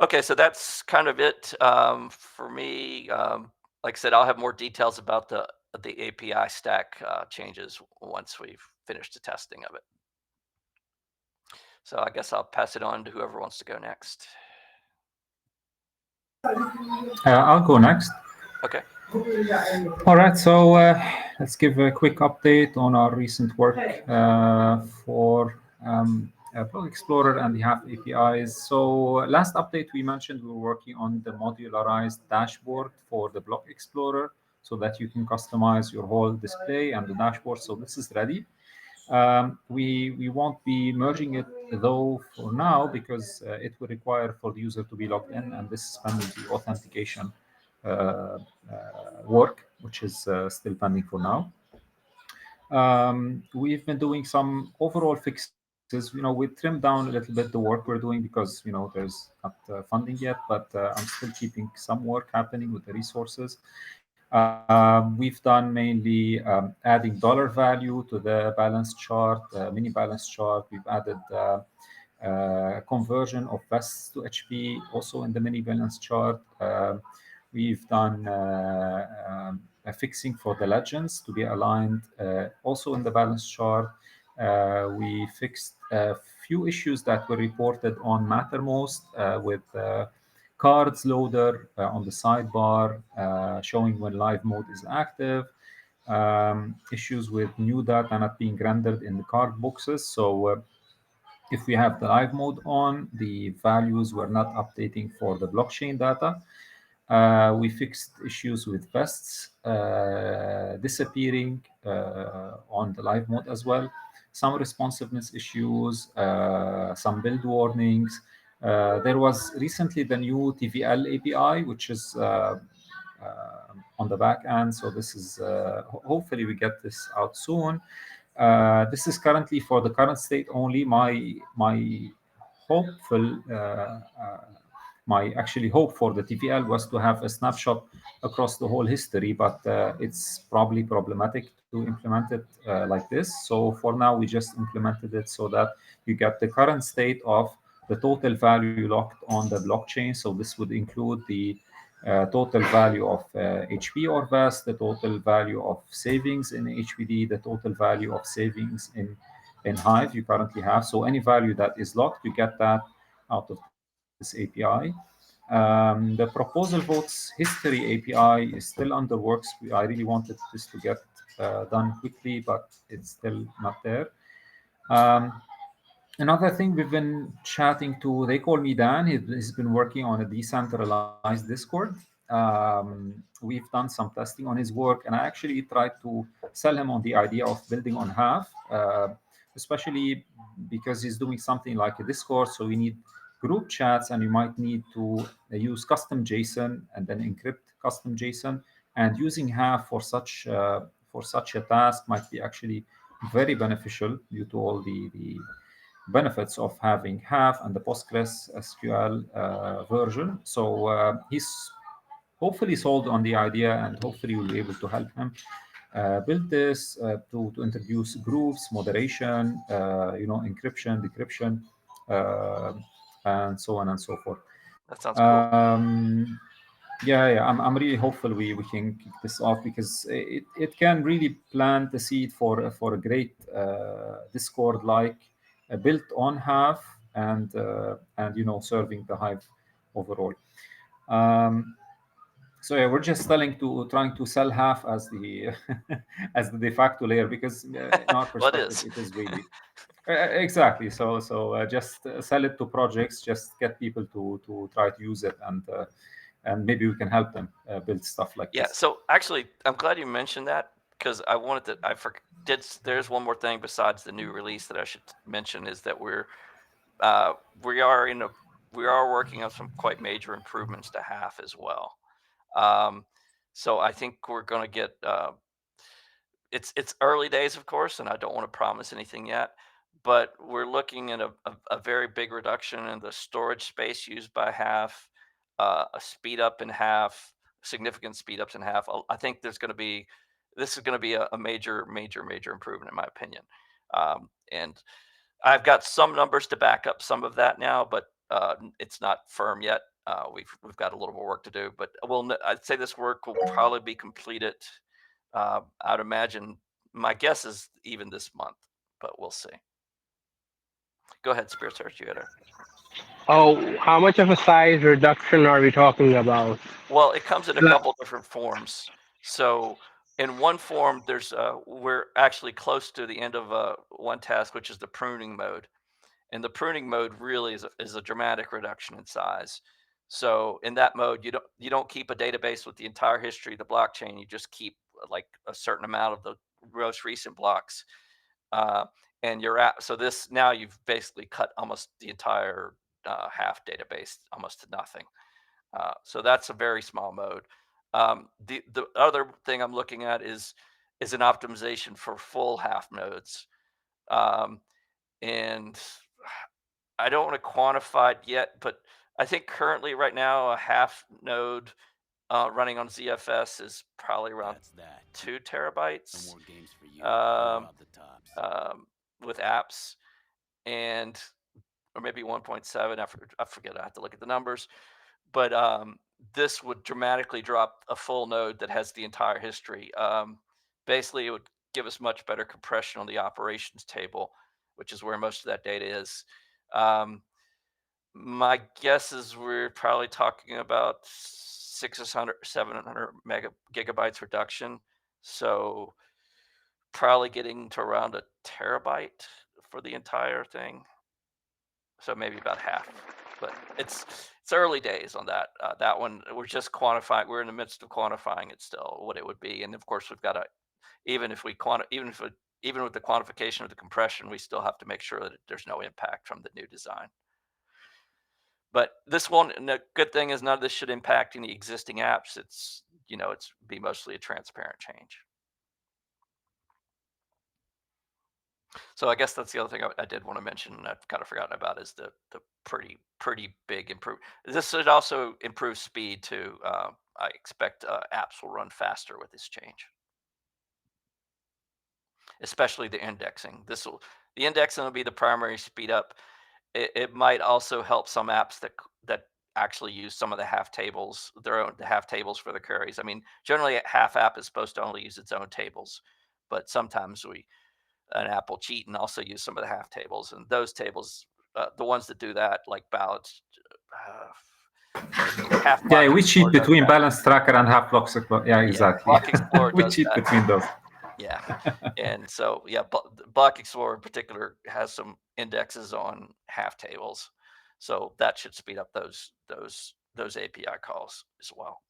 Okay, so that's kind of it for me. Like I said, I'll have more details about the API stack changes once we've finished the testing of it. So I guess I'll pass it on to whoever wants to go next. I'll go next. Okay. All right, so let's give a quick update on our recent work for Block Explorer and the Hive APIs. So last update we mentioned we were working on the modularized dashboard for the Block Explorer so that you can customize your whole display and the dashboard. So this is ready. We won't be merging it though for now because it will require for the user to be logged in, and this is pending the authentication work, which is still pending for now. We've been doing some overall fixes. We trimmed down a little bit the work we're doing because there's not funding yet, but I'm still keeping some work happening with the resources. We've done mainly adding dollar value to the balance chart, mini balance chart. We've added conversion of vests to HP also in the mini balance chart. We've done a fixing for the legends to be aligned also in the balance chart. We fixed a few issues that were reported on Mattermost with cards loader on the sidebar showing when live mode is active. Issues with new data not being rendered in the card boxes. So if we have the live mode on, the values were not updating for the blockchain data. We fixed issues with vests disappearing on the live mode as well. Some responsiveness issues, some build warnings. There was recently the new TVL API, which is on the back end. So this is hopefully we get this out soon. This is currently for the current state only. My hopeful my actually hope for the TVL was to have a snapshot across the whole history, but it's probably problematic to implement it like this. So for now, we just implemented it so that you get the current state of the total value locked on the blockchain. So this would include the total value of HP or VEST, the total value of savings in HBD, the total value of savings in Hive you currently have. So any value that is locked, you get that out of this API. The proposal votes history API is still under works. I really wanted this to get done quickly, but it's still not there. Another thing we've been chatting to, they call me Dan. He's been working on a decentralized Discord. We've done some testing on his work, and I actually tried to sell him on the idea of building on Hive, especially because he's doing something like a Discord. So we need group chats, and you might need to use custom JSON and then encrypt custom JSON. And using Hive for such a task might be actually very beneficial due to all the benefits of having Hive and the Postgres SQL version. So he's hopefully sold on the idea, and hopefully we'll be able to help him build this to introduce groups, moderation, encryption, decryption, and so on and so forth. That sounds cool. Yeah, I'm really hopeful we can kick this off because it can really plant the seed for a great Discord-like built on Half and serving the Hive overall. So yeah, we're just trying to sell Half as the as the de facto layer, because in our perspective is. it is really exactly. So just sell it to projects, just get people to try to use it, and maybe we can help them build stuff like Yeah. this. So actually, I'm glad you mentioned that, because I wanted to. There's one more thing besides the new release that I should mention, is that we are working on some quite major improvements to Half as well. So I think we're going to get. It's early days, of course, and I don't want to promise anything yet, but we're looking at a very big reduction in the storage space used by Half, a speed up in Half, significant speed ups in Half. I think this is going to be a major improvement, in my opinion. And I've got some numbers to back up some of that now, but it's not firm yet. We've got a little more work to do, but I'd say this work will probably be completed. I'd imagine, my guess is even this month, but we'll see. Go ahead, Spirit Search. You had a. Oh, how much of a size reduction are we talking about? Well, it comes in a couple different forms. So in one form, we're actually close to the end of one task, which is the pruning mode. And the pruning mode really is a dramatic reduction in size. So in that mode, you don't keep a database with the entire history of the blockchain. You just keep like a certain amount of the most recent blocks. And so this, now you've basically cut almost the entire Half database almost to nothing. So that's a very small mode. The other thing I'm looking at is an optimization for full Half nodes. And I don't want to quantify it yet, but I think currently right now a Half node running on ZFS is probably around 2 terabytes with apps, or maybe 1.7. I forget. I have to look at the numbers, but this would dramatically drop a full node that has the entire history. Basically, it would give us much better compression on the operations table, which is where most of that data is. My guess is we're probably talking about 600, 700 gigabytes reduction. So probably getting to around a terabyte for the entire thing. So maybe about half, but it's early days on that. That one, we're just quantifying. We're in the midst of quantifying it still, what it would be. And of course, we've got to, even with the quantification of the compression, we still have to make sure that there's no impact from the new design. But this one, and the good thing is none of this should impact any existing apps. It's be mostly a transparent change. So I guess that's the other thing I did want to mention, and I've kind of forgotten about, is the pretty big improvement. This should also improve speed too. I expect apps will run faster with this change, especially the indexing. The indexing will be the primary speed up. It might also help some apps that actually use some of the Half tables, the Half tables for the queries. I mean, generally a Half app is supposed to only use its own tables, but sometimes an app will cheat and also use some of the Half tables, and those tables, the ones that do that, like balance. Yeah, we cheat between Balance Tracker and Half Block Explorer. Yeah, exactly. Block Explorer we cheat between those. Yeah, and so Block Explorer in particular has some indexes on Half tables, so that should speed up those API calls as well.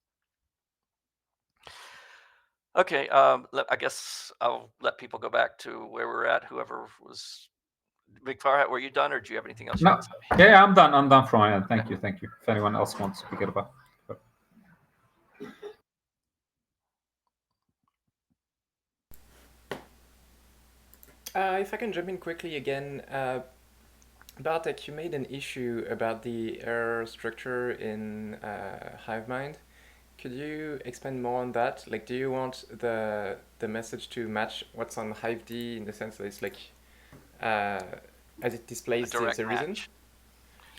Okay, I guess I'll let people go back to where we're at. Whoever was. Big Farhat, were you done, or do you have anything else? No. Yeah, I'm done. I'm done from my end. Thank you. If anyone else wants to pick it up. If I can jump in quickly again, Bartek, you made an issue about the error structure in HiveMind. Could you expand more on that? Like, do you want the message to match what's on Hive-D in the sense that it's like as it displays the reason?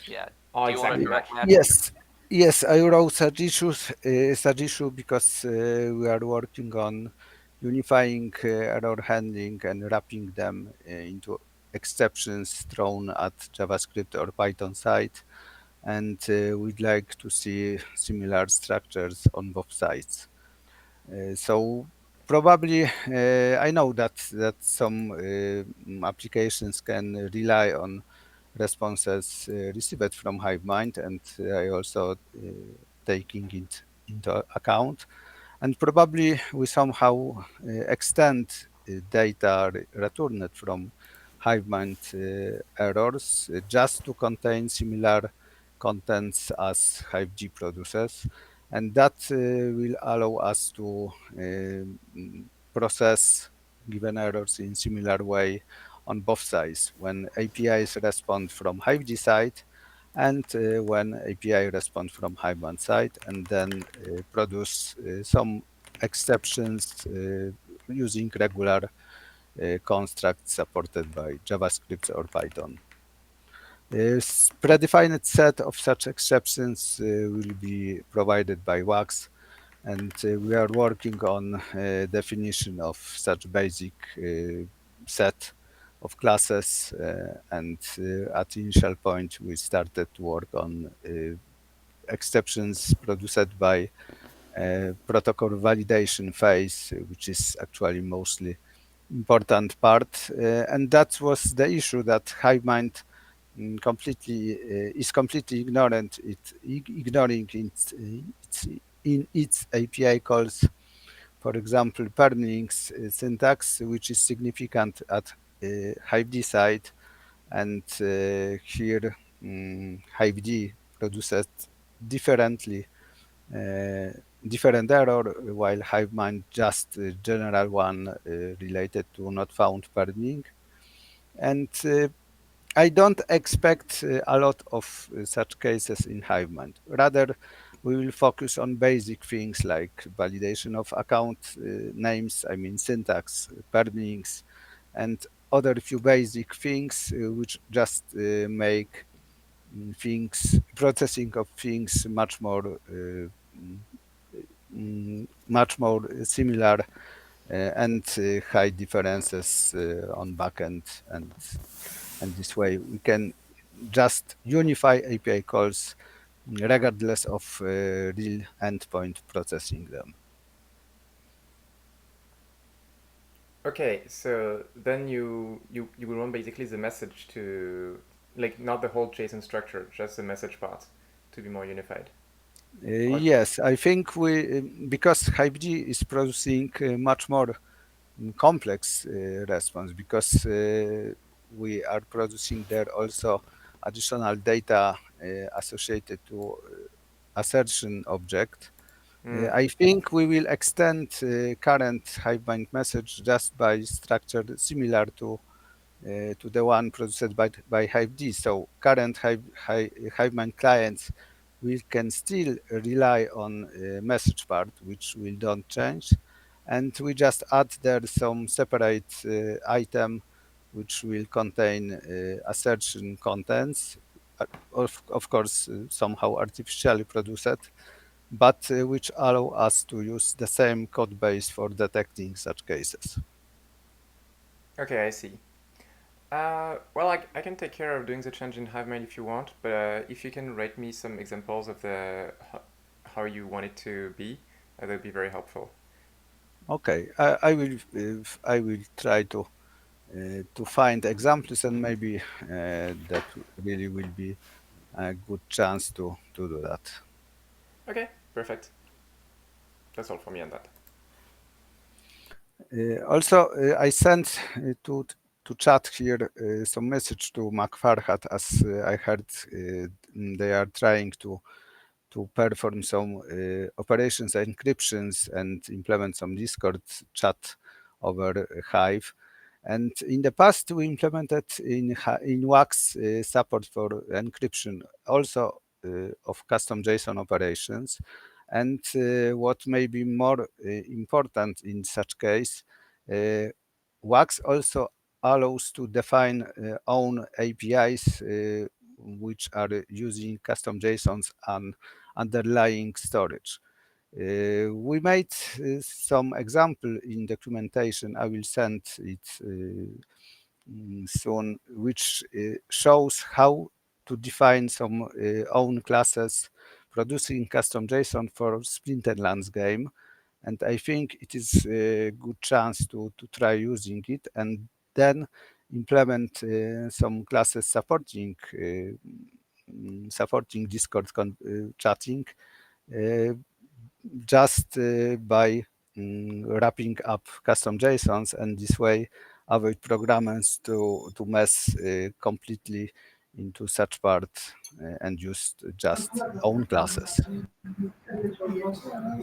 Yeah. Oh, exactly. Yes. I wrote such issue because we are working on unifying error handling and wrapping them into exceptions thrown at JavaScript or Python side, and we'd like to see similar structures on both sides. So probably I know that some applications can rely on responses received from HiveMind, and I also taking it into account. And probably we somehow extend data returned from HiveMind errors just to contain similar contents as HiveG produces. And that will allow us to process given errors in similar way on both sides when APIs respond from HiveG side and when API respond from HiveMind side, and then produce some exceptions using regular constructs supported by JavaScript or Python. A predefined set of such exceptions will be provided by WAX, and we are working on definition of such basic set of classes, and at initial point we started to work on exceptions produced by protocol validation phase, which is actually mostly important part, and that was the issue that HiveMind is completely ignoring in its API calls. For example, permlinks syntax, which is significant at HiveD side, and here HiveD produces differently different error, while HiveMind just general one related to not found permlink. And I don't expect a lot of such cases in HiveMind. Rather, we will focus on basic things like validation of account names, I mean syntax, permlinks, and other few basic things which just make processing of things much more similar and high differences on backend, and this way we can just unify API calls regardless of real endpoint processing them. Okay, so then you will want basically the message to, like, not the whole JSON structure, just the message part to be more unified. Yes, I think because HiveG is producing much more complex response, because we are producing there also additional data associated to assertion object. I think we will extend current HiveMind message just by structure similar to the one produced by HiveD. So current HiveMind clients, we can still rely on message part, which will don't change, and we just add there some separate item which will contain assertion contents, of course somehow artificially produced, but which allow us to use the same code base for detecting such cases. Okay, I see. Well, I can take care of doing the change in HiveMind if you want, but if you can write me some examples of how you want it to be, that would be very helpful. Okay, I will try to find examples, and maybe that really will be a good chance to do that. Okay, perfect. That's all for me on that. Also, I sent to chat here some message to McFarhat, as I heard they are trying to perform some operations encryptions and implement some Discord chat over Hive. And in the past, we implemented in WAX support for encryption also of custom JSON operations. And what may be more important in such case, WAX also allows to define own APIs which are using custom JSONs and underlying storage. We made some example in documentation. I will send it soon, which shows how to define some own classes producing custom JSON for Splinterlands game. And I think it is a good chance to try using it and then implement some classes supporting Discord chatting just by wrapping up custom JSONs, and this way avoid programmers to mess completely into such part and use just own classes.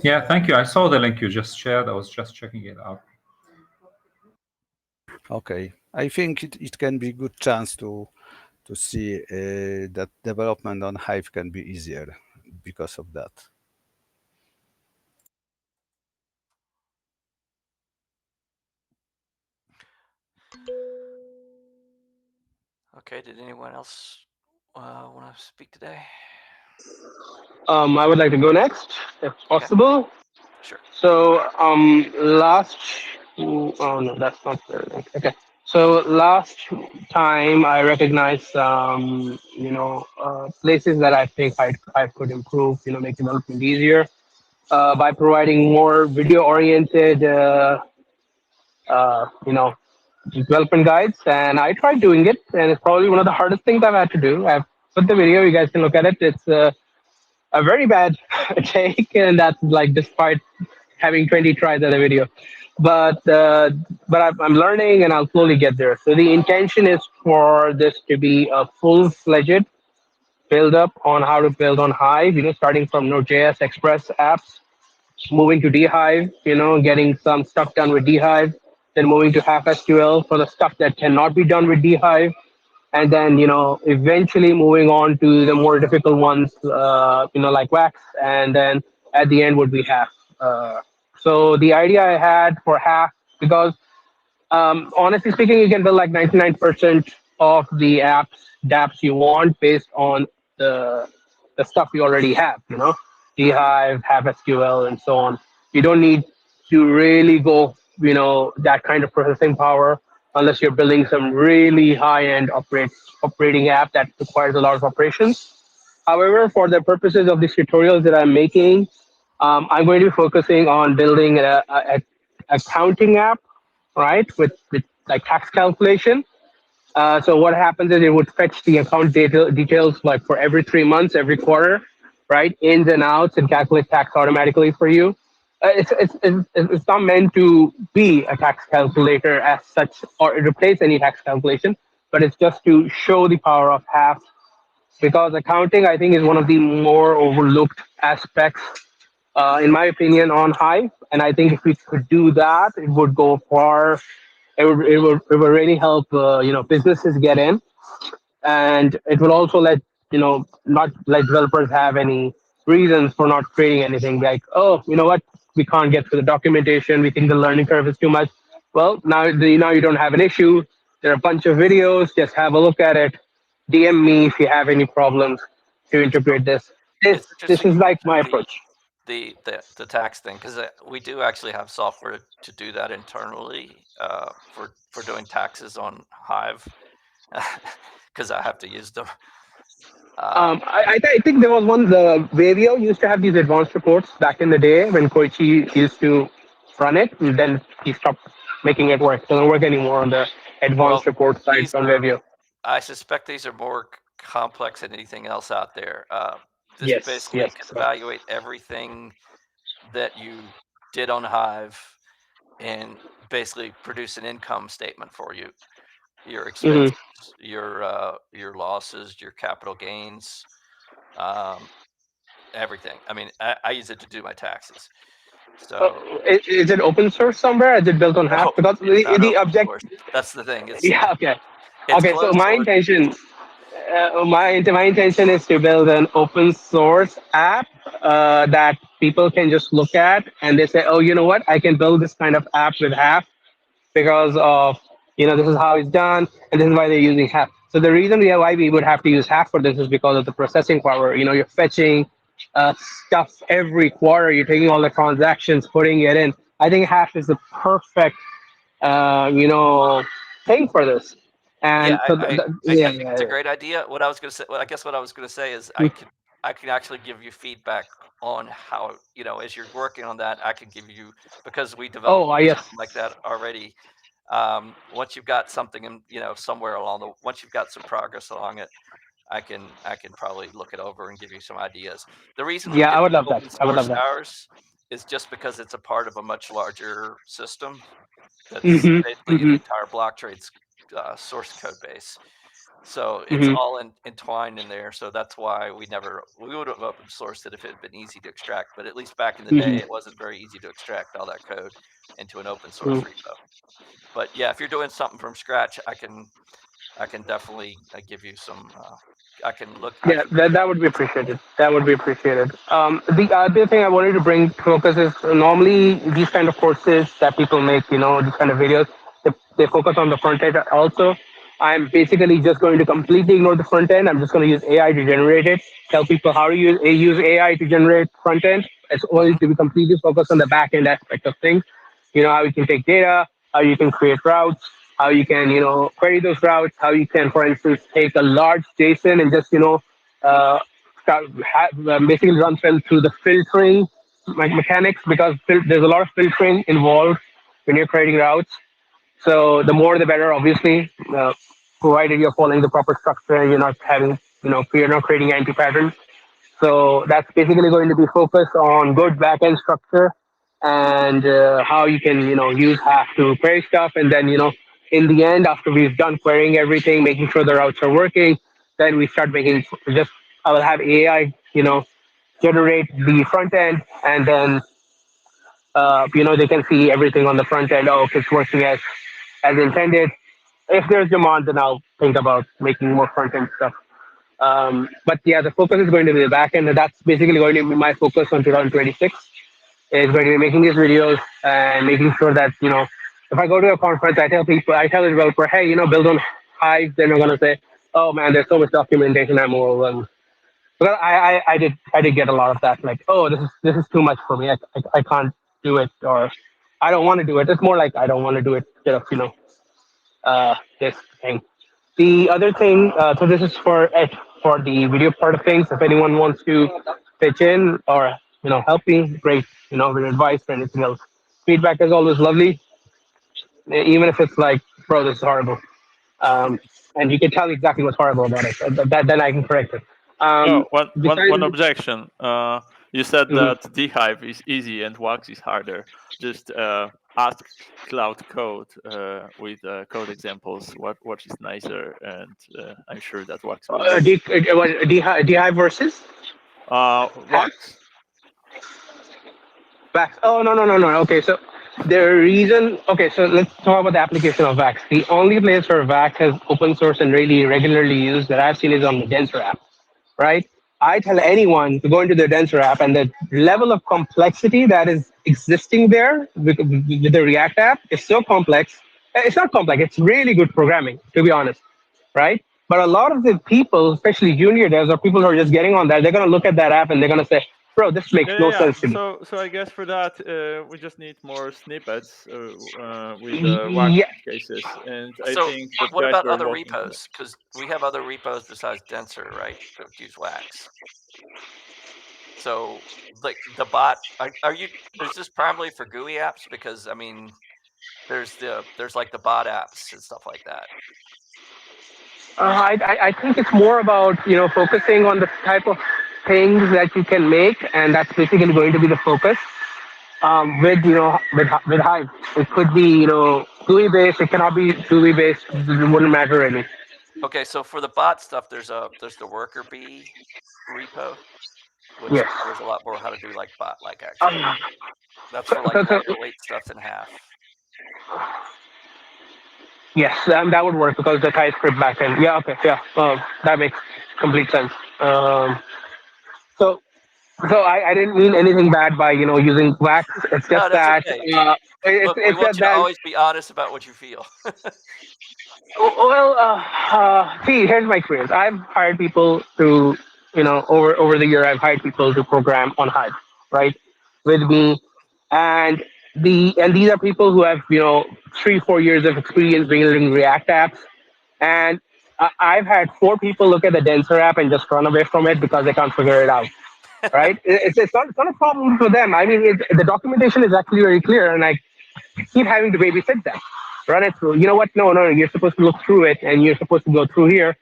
Yeah, thank you. I saw the link you just shared. I was just checking it out. Okay, I think it can be a good chance to see that development on Hive can be easier because of that. Okay, did anyone else want to speak today? I would like to go next, if possible. Sure. So, oh no, that's not the link. Okay. So last time I recognized, places that I think I could improve, make development easier by providing more video-oriented, development guides. And I tried doing it, and it's probably one of the hardest things I've had to do. I've put the video; you guys can look at it. It's a very bad take, and that's like despite having 20 tries at a video. But I'm learning, and I'll slowly get there. So the intention is for this to be a full-fledged build up on how to build on Hive. Starting from Node.js Express apps, moving to dHive. Getting some stuff done with dHive, then moving to Half SQL for the stuff that cannot be done with dHive, and then eventually moving on to the more difficult ones, like Wax, and then at the end would be Half. So the idea I had for Half, because honestly speaking, you can build like 99% of the dApps you want based on the stuff you already have, dHive, Half SQL, and so on. You don't need to really go, that kind of processing power unless you're building some really high-end operating app that requires a lot of operations. However, for the purposes of these tutorials that I'm making, I'm going to be focusing on building a accounting app, right, with like tax calculation. So what happens is it would fetch the account details like for every 3 months, every quarter, right, ins and outs, and calculate tax automatically for you. It's not meant to be a tax calculator as such or replace any tax calculation, but it's just to show the power of Half, because accounting, I think, is one of the more overlooked aspects, in my opinion, on Hive. And I think if we could do that, it would go far. It would really help businesses get in, and it will also let not let developers have any reasons for not creating anything, like, oh, you know what, we can't get through the documentation, we think the learning curve is too much. Well, now you don't have an issue. There are a bunch of videos, just have a look at it. DM me if you have any problems to integrate this is like my approach. The tax thing, because we do actually have software to do that internally for doing taxes on Hive, because I have to use them. I think there was one. The Wavio used to have these advanced reports back in the day when Koichi used to run it, and then he stopped making it work. It doesn't work anymore on the advanced report side from Wavio. I suspect these are more complex than anything else out there. This Yes, basically yes. can evaluate everything that you did on Hive and basically produce an income statement for you. Your expenses, your losses, your capital gains, everything. I mean, I use it to do my taxes. So is it open source somewhere? Is it built on Half? Because the object. That's the thing. It's okay. It's okay. So my source. intention. My intention is to build an open source app that people can just look at and they say, oh, you know what? I can build this kind of app with Half because of, this is how it's done, and this is why they're using Half. So the reason why we would have to use Half for this is because of the processing power. You're fetching stuff every quarter. You're taking all the transactions, putting it in. I think Half is the perfect, thing for this. And Yeah, so, I think it's a great idea. What I was going to say, well, I guess what I was going to say is I can actually give you feedback on how, as you're working on that, I can give you, because we developed yes. something like that already. Once you've got something in, somewhere along once you've got some progress along it, I can probably look it over and give you some ideas. The reason we Yeah, I didn't would love that. open I would source love that. ours is just because it's a part of a much larger system that's Mm-hmm. basically Mm-hmm. the entire block trade's source code base. So it's Mm-hmm. all entwined in there. So that's why we would have open sourced it if it had been easy to extract. But at least back in the day, it wasn't very easy to extract all that code into an open source repo. But yeah, if you're doing something from scratch, I can definitely give you some. I can look. Yeah, that would be appreciated. That would be appreciated. The other thing I wanted to bring focus is normally these kind of courses that people make, these kind of videos, they focus on the front end also. I'm basically just going to completely ignore the front end. I'm just going to use AI to generate it. Tell people how to use AI to generate front end. It's only to be completely focused on the back end aspect of things. How you can take data, how you can create routes, how you can, query those routes, how you can, for instance, take a large JSON and just, basically run through the filtering mechanics, because there's a lot of filtering involved when you're creating routes. So the more the better, obviously, provided you're following the proper structure and you're not having, you're not creating anti-patterns. So that's basically going to be focused on good backend structure and how you can, use Hack to query stuff. And then, in the end, after we've done querying everything, making sure the routes are working, then we start I will have AI, generate the front end, and then, they can see everything on the front end. Oh, if it's working as intended. If there's demand, then I'll think about making more front end stuff. But yeah, the focus is going to be the back end, and that's basically going to be my focus on 2026. Is going to be making these videos and making sure that, if I go to a conference, I tell the developer, hey, build on Hive. Then they're going to say, oh man, there's so much documentation, I'm overwhelmed. But I did get a lot of that, like, oh, this is too much for me. I can't do it, or I don't want to do it. It's more like I don't want to do it instead of, this thing. The other thing, so this is for the video part of things. If anyone wants to pitch in or help me, great. With advice or anything else, feedback is always lovely. Even if it's like, bro, this is horrible, and you can tell me exactly what's horrible about it. Then I can correct it. One objection. You said that dHive is easy and Wax is harder. Just ask Cloud Code with code examples what is nicer, and I'm sure that Wax will. dHive versus Wax. Vax. Oh, no. Okay, so so let's talk about the application of Vax. The only place where Vax has open source and really regularly used that I've seen is on the Denser app, right? I tell anyone to go into the Denser app, and the level of complexity that is existing there with the React app is so complex. It's not complex, it's really good programming, to be honest, right? But a lot of the people, especially junior devs or people who are just getting on that, they're going to look at that app and they're going to say, bro, this makes no sense to me. So I guess for that, we just need more snippets with Wax cases. And I think that what about other repos? Because we have other repos besides Denser, right? That use Wax. So, like the bot, is this primarily for GUI apps? Because I mean, there's like the bot apps and stuff like that. I think it's more about focusing on the type of things that you can make, and that's basically going to be the focus. With Hive, it could be GUI based. It cannot be GUI based. It wouldn't matter really. Okay, so for the bot stuff, there's the worker bee repo, which there's a lot more how to do like bot like actually. That's for like lightweight stuff in half. Yes, that would work because the TypeScript backend. Yeah, okay, yeah, that makes complete sense. So I didn't mean anything bad by using Wax. It's just that okay. Look, we want you to always be honest about what you feel. See, here's my experience. I've hired people to over the year I've hired people to program on Hive, right, with me, and these are people who have 3-4 years of experience building React apps, And I've had 4 people look at the Denser app and just run away from it because they can't figure it out. Right? It's not a problem for them. I mean, the documentation is actually very clear, and I keep having to babysit them, run it through. You know what? No, you're supposed to look through it, and you're supposed to go through here,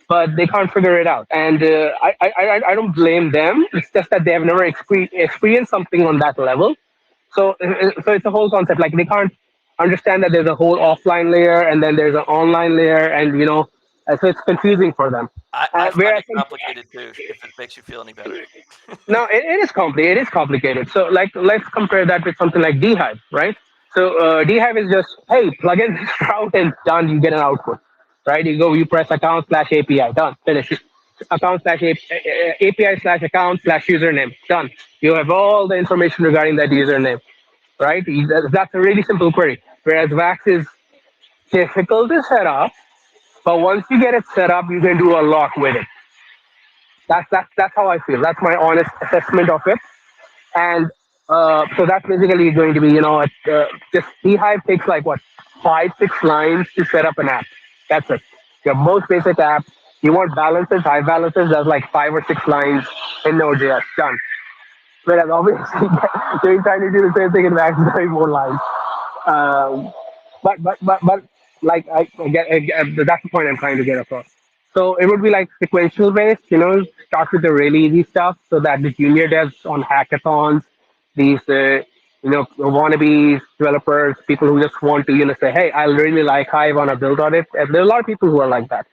but they can't figure it out. And I don't blame them. It's just that they have never experienced something on that level. So it's a whole concept. Like they can't understand that there's a whole offline layer and then there's an online layer, and so it's confusing for them. I find Whereas it complicated too, if it makes you feel any better. no, it is complicated. It is complicated. So like let's compare that with something like Dhive, right? So Dhive is just hey, plug in this route and done. You get an output, right? You press account/API, done, finish. API/account/username, done. You have all the information regarding that username, right? That's a really simple query. Whereas Wax is difficult to set up, but once you get it set up, you can do a lot with it. That's how I feel. That's my honest assessment of it. And so that's basically going to be, just Beehive takes like what 5-6 lines to set up an app. That's it. Your most basic app. You want balances, high balances. That's like 5 or 6 lines in Node.js. Done. Whereas obviously you're trying to do the same thing in Max, very more lines. Um, but like that's the point I'm trying to get across. So it would be like sequential based, start with the really easy stuff so that the junior devs on hackathons, these wannabes, developers, people who just want to say, hey, I really like Hive, want to build on it. And there are a lot of people who are like that.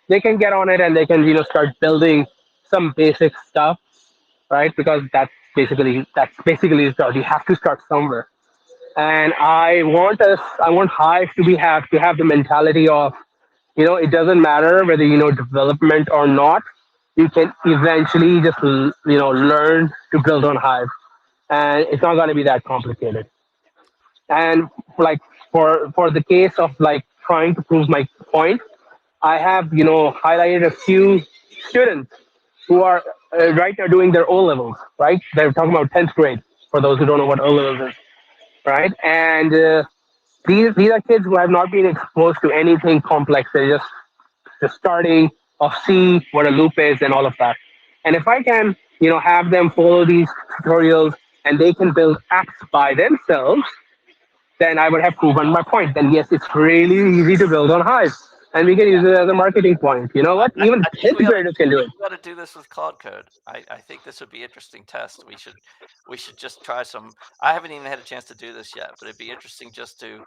They can get on it and they can start building some basic stuff, right? Because that's basically the start. You have to start somewhere. And I want Hive to have the mentality of, it doesn't matter whether you know development or not. You can eventually just learn to build on Hive, and it's not going to be that complicated. And like for the case of like trying to prove my point, I have highlighted a few students who are right now doing their O levels. Right, they're talking about 10th grade. For those who don't know what O levels is, right? And these are kids who have not been exposed to anything complex. They're just the starting of C, what a loop is, and all of that. And if I can, have them follow these tutorials and they can build apps by themselves, then I would have proven my point. Then yes, it's really easy to build on Hive, and we can use it as a marketing point. You know what? Even I think 10th graders can do it. We got to do this with Cloud Code. I think this would be interesting test. We should just try some. I haven't even had a chance to do this yet, but it'd be interesting just to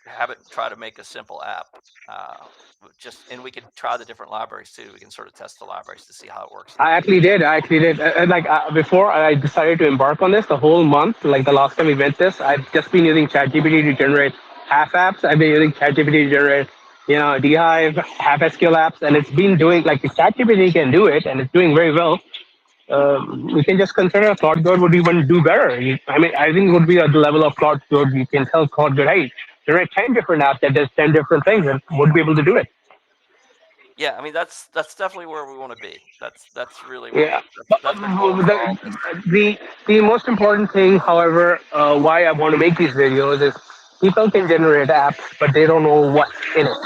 have it try to make a simple app. And we could try the different libraries too. We can sort of test the libraries to see how it works. I actually did. Before I decided to embark on this, the whole month, like the last time we went this, I've just been using ChatGPT to generate half apps. I've been using ChatGPT to generate, Dhive, half SQL apps, and it's been doing like the ChatGPT can do it, and it's doing very well. We can just consider Cloud Code would even do better. I think it would be at the level of Cloud Code. You can tell Cloud Code, hey, generate 10 different apps that does 10 different things, and would be able to do it. Yeah, I mean that's definitely where we want to be. That's really Yeah. that's the goal for all this. The most important thing, however, why I want to make these videos is people can generate apps, but they don't know what's in it.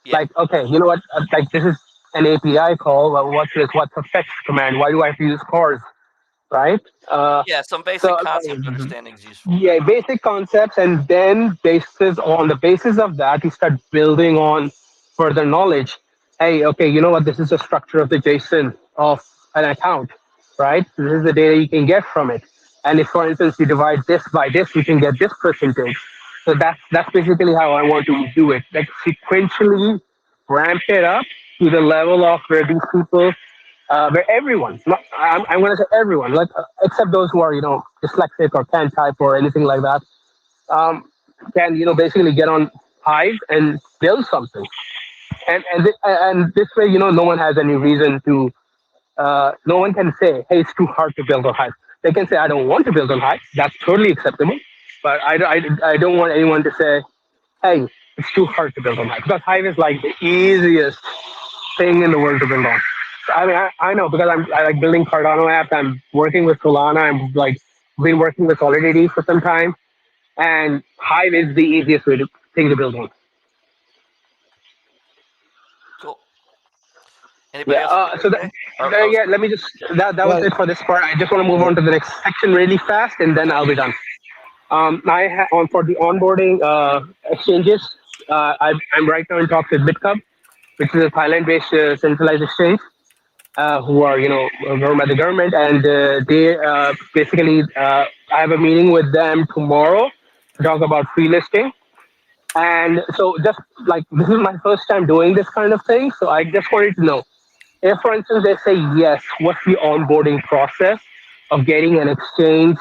Yeah. Like, okay, you know what? Like, this is an API call. Well, what's this? What's a fetch command? Why do I have to use cores? Right? Yeah, some basic concept understanding is useful. Yeah, basic concepts, and then on the basis of that, you start building on further knowledge. Hey, okay, you know what? This is the structure of the JSON of an account, right? This is the data you can get from it. And if, for instance, you divide this by this, you can get this percentage. So that's basically how I want to do it. Like sequentially ramp it up to the level of where these people, where everyone, I'm going to say everyone, like except those who are dyslexic or can't type or anything like that, can basically get on Hive and build something. And this way, no one has any reason to. No one can say, "Hey, it's too hard to build on Hive." They can say, "I don't want to build on Hive." That's totally acceptable. But I don't want anyone to say, "Hey, it's too hard to build on Hive," because Hive is like the easiest thing in the world to build on. I mean, I know because I like building Cardano apps. I'm working with Solana. I'm like been working with Solidity for some time, and Hive is the easiest thing to build on. Anybody Yeah. else? So that, yeah, let me just that was Well, it for this part. I just want to move on to the next section really fast, and then I'll be done. On for the onboarding exchanges. I'm right now in talks with BitCub, which is a Thailand-based centralized exchange, who are governed by the government, and they basically I have a meeting with them tomorrow to talk about free listing. And so, just like this is my first time doing this kind of thing, so I just wanted to know if, for instance, they say yes, what's the onboarding process of getting an exchange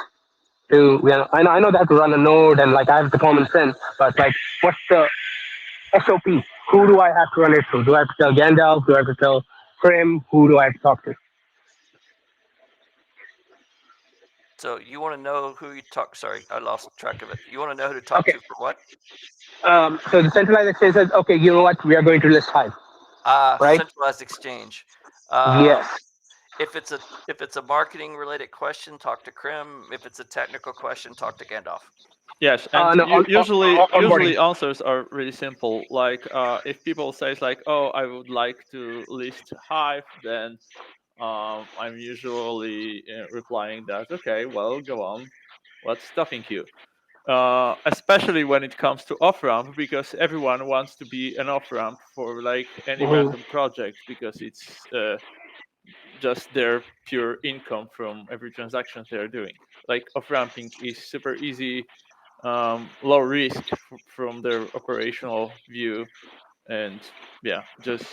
to, I know they have to run a node and like I have the common sense, but like, what's the SOP? Who do I have to run it through? Do I have to tell Gandalf? Do I have to tell Prim? Who do I have to talk to? So you want to know who you talk? Sorry, I lost track of it. You want to know who to talk Okay. to for what? So the centralized exchange says, okay, you know what? We are going to list Hive. Right? Centralized exchange. Yes. If it's a marketing related question, talk to Krim. If it's a technical question, talk to Gandalf. Yes, and No, usually onboarding. answers are really simple. Like if people says like, "Oh, I would like to list Hive," then I'm usually replying that, "Okay, well, go on. What's stopping you?" Especially when it comes to off-ramp, because everyone wants to be an off-ramp for like any random project, because it's just their pure income from every transaction they're doing. Like off-ramping is super easy, low risk from their operational view, and yeah, just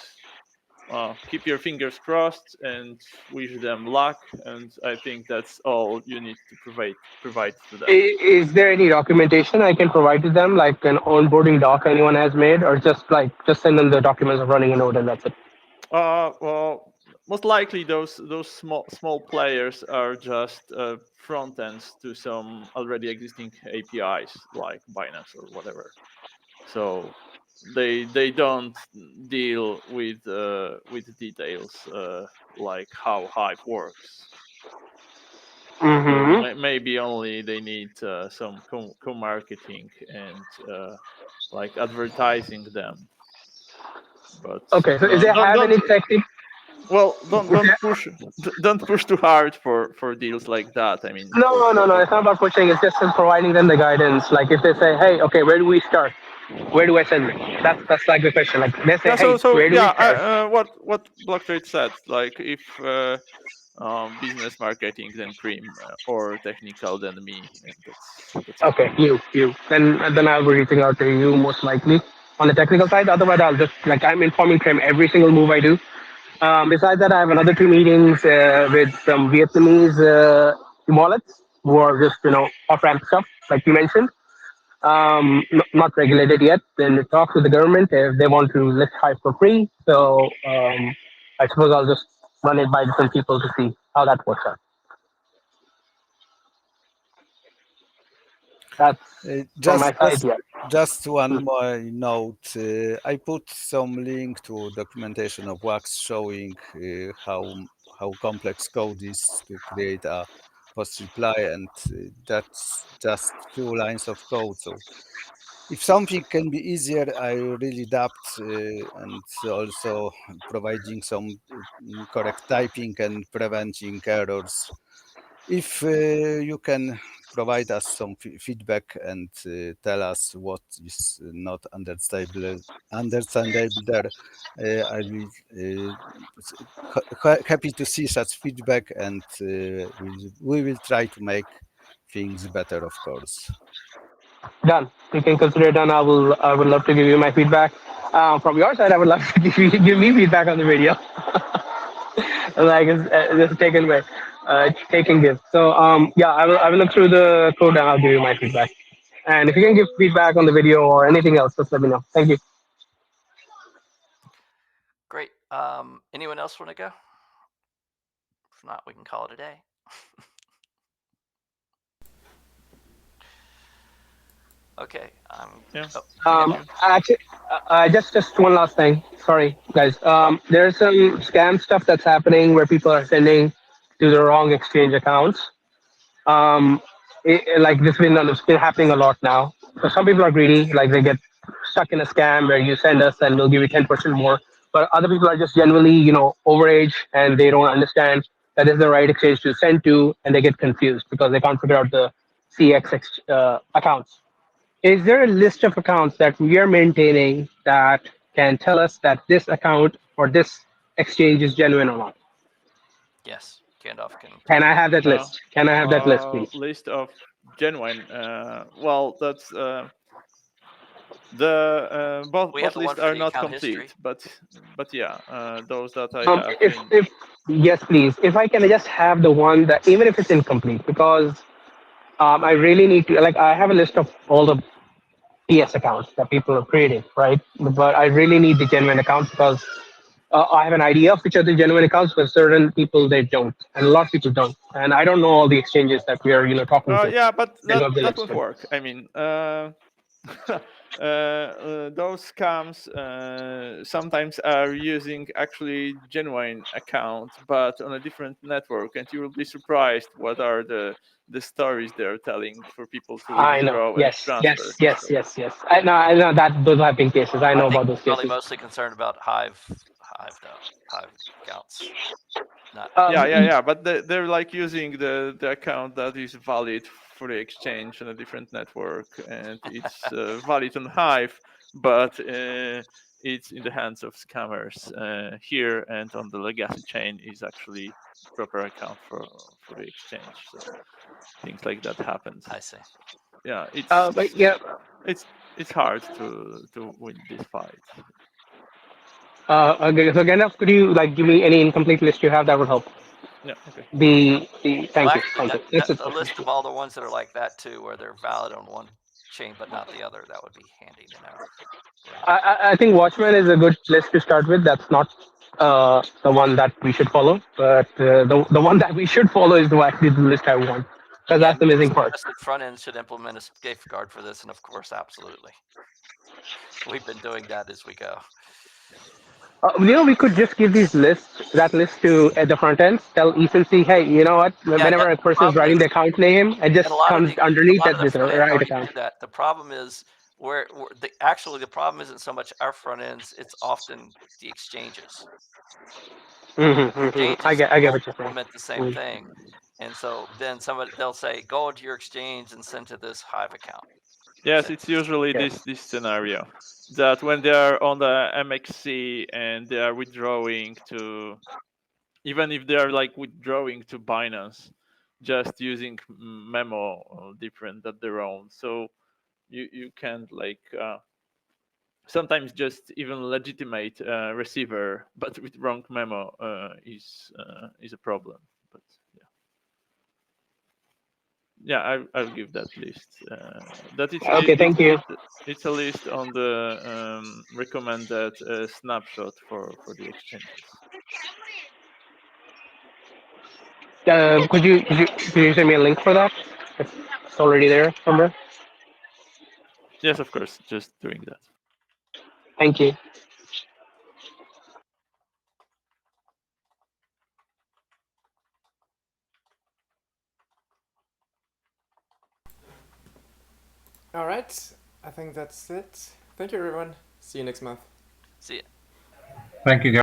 keep your fingers crossed and wish them luck. And I think that's all you need to provide to them. Is there any documentation I can provide to them, like an onboarding doc anyone has made, or just send them the documents of running a node and that's it? Well, most likely those small players are just front ends to some already existing APIs like Binance or whatever. So they don't deal with details like how Hive works. So maybe only they need some co-marketing and like advertising them. But okay, so is there have any technique? Well, don't push too hard for deals like that. I mean, No, it's not about pushing. It's just providing them the guidance. Like if they say, "Hey, okay, where do we start? Where do I send it?" That's like the question. Like they say, "Hey, where do we start?" What Blocktrade said, like if business marketing then Prim or technical then me, and that's Okay, you. Then I'll be reaching out to you most likely on the technical side. Otherwise, I'll just I'm informing Prem every single move I do. Besides that, I have another 2 meetings with some Vietnamese wallets who are just off ramp stuff like you mentioned. Not regulated yet. Then talk with the government if they want to list Hive for free. So I suppose I'll just run it by different people to see how that works out. That's from my side. Yeah. Just one more note. I put some link to documentation of Wax showing how complex code is to create a post reply, and that's just few lines of code. So if something can be easier, I really adapt, and also providing some correct typing and preventing errors. If you can provide us some feedback and tell us what is not understandable there, I'll be happy to see such feedback, and we will try to make things better, of course. Done. You can consider it done. I would love to give you my feedback. From your side, I would love to give me feedback on the video. Like it's just taken away, taking give. So yeah, I will look through the code and I'll give you my feedback. And if you can give feedback on the video or anything else, just let me know. Thank you. Great. Anyone else want to go? If not, we can call it a day. Okay. Actually, just one last thing. Sorry, guys. There's some scam stuff that's happening where people are sending to the wrong exchange accounts. Like it's been happening a lot now. So some people are greedy, like they get stuck in a scam where you send us and we'll give you 10% more, but other people are just generally, overage and they don't understand that is the right exchange to send to, and they get confused because they can't figure out the accounts. Is there a list of accounts that we are maintaining that can tell us that this account or this exchange is genuine or not? Yes, Gandalf can. Can I have that list? Can I have that list, please? List of genuine. Well, that's the both We have the one lists for are the not account complete, history. but yeah, those that I have. If yes, please. If I can just have the one that, even if it's incomplete, because I really need to, like, I have a list of all the PS accounts that people are creating, right? But I really need the genuine accounts because I have an idea of which are the genuine accounts, but certain people they don't, and a lot of people don't, and I don't know all the exchanges that we are, talking to. Yeah, but They that don't have the that list. won't work. I mean, those scams sometimes are using actually genuine accounts, but on a different network, and you will be surprised what are the stories they're telling for people to I know. withdraw and Yes. transfer. Yes. I know that those have been cases. I know think about those probably cases. mostly concerned about Hive accounts. Not Yeah. But they're like using the account that is valid for the exchange on a different network, and it's valid on Hive, but it's in the hands of scammers here, and on the legacy chain is actually proper account for the exchange. So things like that happens. I see. Yeah, But yeah. it's hard to win this fight. Okay, so Gandalf, could you give me any incomplete list you have that would help? Yeah. Okay. Thank you. Actually, That's it. a list of all the ones that are like that too, where they're valid on one chain but not the other. That would be handy to know. I think Watchman is a good list to start with. That's not the one that we should follow, but the one that we should follow is actually the list I want, because that's the missing part. Front end should implement a safeguard for this, and of course, absolutely. We've been doing that as we go. We could just give these lists, that list to at the front end, tell eSensi, hey, you know what? Whenever a person is writing the account name, it just comes underneath that this right account. That the problem is where the problem isn't so much our front ends; it's often the exchanges. I get what you're saying. Implement the same thing, and so then they'll say, go into your exchange and send to this Hive account. Yes, it's usually this scenario that when they are on the MXC and they are withdrawing to, even if they are like withdrawing to Binance, just using memo different than their own. So you can't sometimes just even legitimate receiver, but with wrong memo is a problem. But yeah, I'll give that list. That it's okay. Thank you. It's a list on the recommended snapshot for the exchanges. Could you send me a link for that? It's already there somewhere. Yes, of course. Just doing that. Thank you. All right, I think that's it. Thank you, everyone. See you next month. See ya. Thank you, guys.